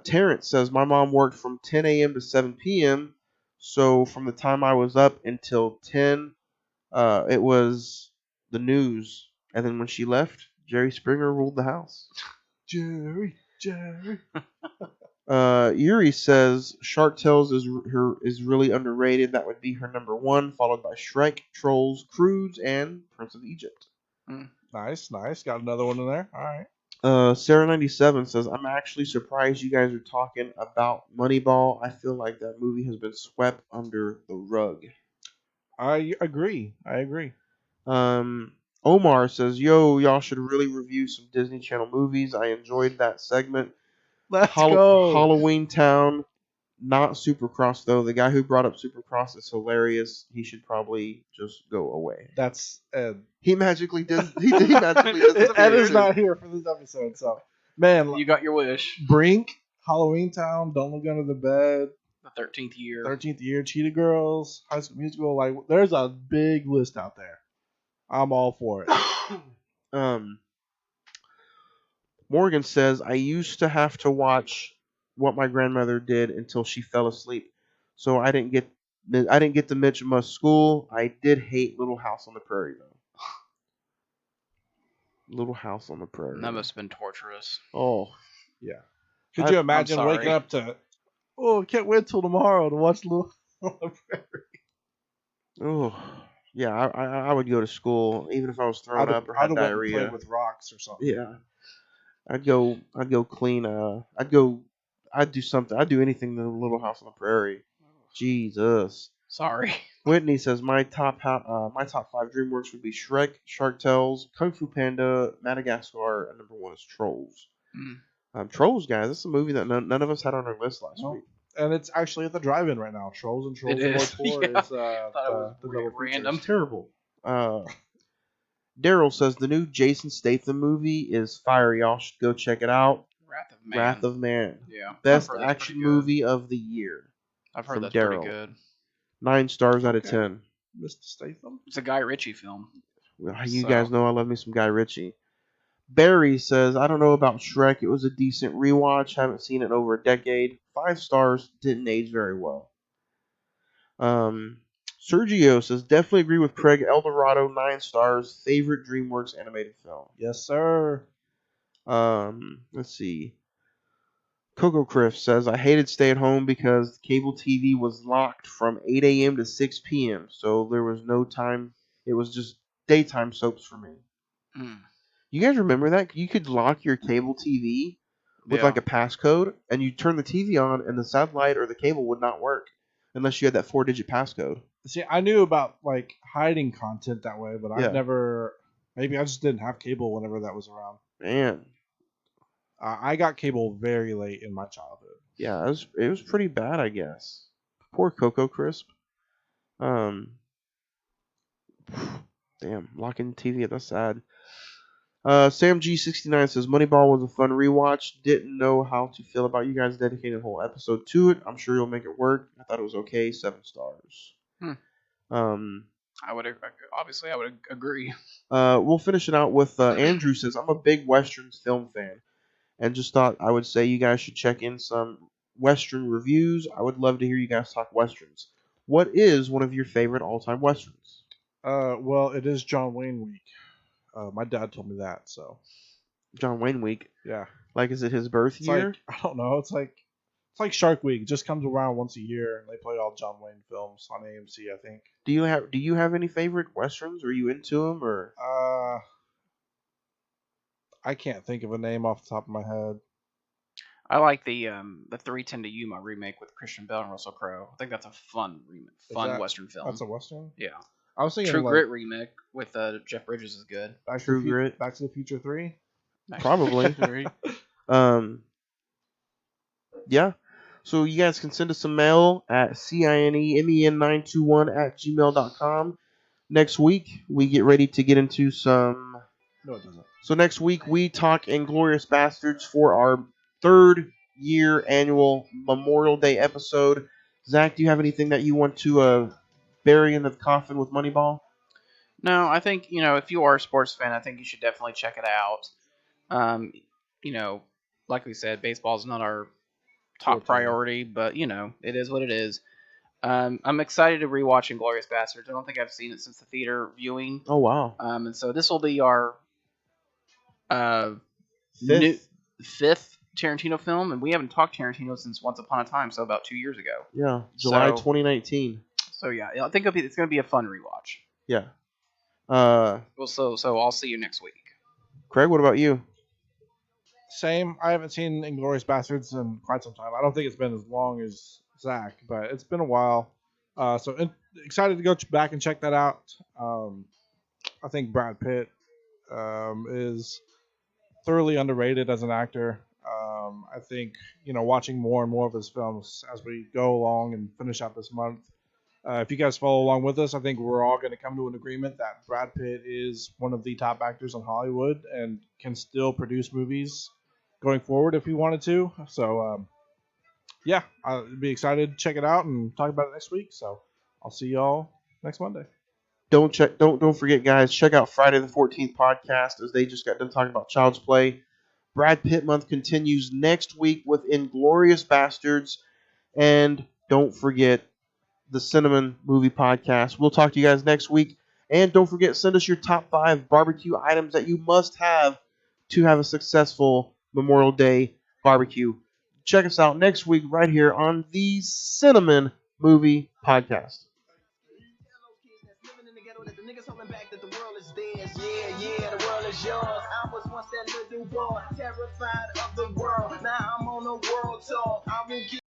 Terrence says, my mom worked from 10 a.m. to 7 p.m., so from the time I was up until 10, it was the news. And then when she left, Jerry Springer ruled the house.
Jerry.
Yuri says Shark Tales is really underrated. That would be her number 1, followed by Shrek, Trolls, Cruise, and Prince of Egypt.
Nice. Got another one in there. All right.
Sarah97 says, I'm actually surprised you guys are talking about Moneyball. I feel like that movie has been swept under the rug.
I agree.
Omar says, yo, y'all should really review some Disney Channel movies. I enjoyed that segment.
Let's go.
Halloween Town, not Supercross, though. The guy who brought up Supercross is hilarious. He should probably just go away.
That's Ed.
He magically does. He magically does.
Ed is not here for this episode, so man,
You got your wish.
Brink, Halloween Town, Don't Look Under the Bed,
The 13th year.
13th Year, Cheetah Girls, High School Musical. Like, there's a big list out there. I'm all for it.
Morgan says, I used to have to watch What My Grandmother Did until she fell asleep, so I didn't get the Mitch Must School. I did hate Little House on the Prairie, though. Little House on the Prairie.
That must have been torturous.
Oh,
Yeah. Could you imagine
I'm sorry.
waking up to, I can't wait till tomorrow to watch Little on the Prairie.
oh, yeah. I would go to school even if I was thrown up or had
I'd
diarrhea.
play with rocks or something.
Yeah, I'd go clean. I'd do something. I'd do anything to Little House on the Prairie. Jesus.
Sorry.
Whitney says my top 5 DreamWorks would be Shrek, Shark Tales, Kung Fu Panda, Madagascar, and number 1 is Trolls. Trolls, guys. This is a movie that none of us had on our list last week.
And it's actually at the drive-in right now. Trolls and Trolls
It
World
is.
Tour
Yeah.
is
Thought it was
the double
random.
It's terrible. Daryl says the new Jason Statham movie is fire. Y'all should go check it out. Wrath of Man.
Yeah.
Best
I've heard that's
action
pretty good.
movie of the year.
I've heard
from
that's
Daryl.
pretty good.
9 stars out of
Okay.
10.
Mr. Statham.
It's a Guy Ritchie film.
Well, you guys know I love me some Guy Ritchie. Barry says, I don't know about Shrek. It was a decent rewatch. Haven't seen it in over a decade. 5 stars. Didn't age very well. Sergio says, definitely agree with Craig. El Dorado, 9 stars. Favorite DreamWorks animated film.
Yes, sir.
Let's see. Coco Criff says, I hated stay at home because cable TV was locked from 8 a.m. to 6 p.m. So there was no time. It was just daytime soaps for me. You guys remember that? You could lock your cable TV with like a passcode, and you turn the TV on, and the satellite or the cable would not work unless you had that 4-digit passcode.
See, I knew about like hiding content that way, but
Yeah.
I've never. Maybe I just didn't have cable whenever that was around.
Man,
I got cable very late in my childhood.
yeah, it was pretty bad, I guess. Poor Coco Crisp. Damn, locking TV, that's sad. Sam G69 says, Moneyball was a fun rewatch. Didn't know how to feel about you guys dedicating a whole episode to it. I'm sure you'll make it work. I thought it was okay. 7 stars.
I would agree.
We'll finish it out with Andrew says, I'm a big Westerns film fan. And just thought I would say you guys should check in some Western reviews. I would love to hear you guys talk Westerns. What is one of your favorite all-time Westerns?
Well, it is John Wayne week. My dad told me that, so.
John Wayne week.
Yeah.
Like, is it his birth year?
Like, I don't know. It's like Shark Week. It just comes around once a year, and they play all John Wayne films on AMC, I think.
Do you have any favorite Westerns? Are you into them, or?
I can't think of a name off the top of my head.
I like the 310 to Yuma remake with Christian Bale and Russell Crowe. I think that's a fun Western film.
That's a Western?
Yeah.
I was thinking
True Grit remake with Jeff Bridges is good.
Back
Grit.
Back to the Future 3?
Probably. Yeah. So you guys can send us some mail at cinemen921@gmail.com. Next week, we get ready to get into some...
No, it doesn't.
So next week, we talk Inglourious Bastards for our 3rd year annual Memorial Day episode. Zach, do you have anything that you want to bury in the coffin with Moneyball?
No, I think, if you are a sports fan, I think you should definitely check it out. Like we said, baseball is not our top priority, but, it is what it is. I'm excited to rewatch Inglourious Bastards. I don't think I've seen it since the theater viewing.
Oh, wow.
And so this will be our fifth Tarantino film, and we haven't talked Tarantino since Once Upon a Time, so about 2 years ago.
Yeah, July 2019.
So yeah, I think it's going to be a fun rewatch.
Yeah.
So I'll see you next week.
Craig, what about you?
Same. I haven't seen Inglourious Basterds in quite some time. I don't think it's been as long as Zach, but it's been a while. Excited to go back and check that out. I think Brad Pitt is thoroughly underrated as an actor. I think, watching more and more of his films as we go along and finish out this month. If you guys follow along with us, I think we're all going to come to an agreement that Brad Pitt is one of the top actors in Hollywood and can still produce movies going forward if he wanted to. So, I'd be excited to check it out and talk about it next week. So I'll see y'all next Monday.
Don't forget, guys, check out Friday the 14th podcast, as they just got done talking about Child's Play. Brad Pitt month continues next week with Inglourious Bastards. And don't forget the Cine-Men Movie Podcast. We'll talk to you guys next week. And don't forget, send us your top 5 barbecue items that you must have to have a successful Memorial Day barbecue. Check us out next week right here on the Cine-Men Movie Podcast.
Yeah, the world is yours. I was once that little boy, terrified of the world. Now I'm on a world tour. I will get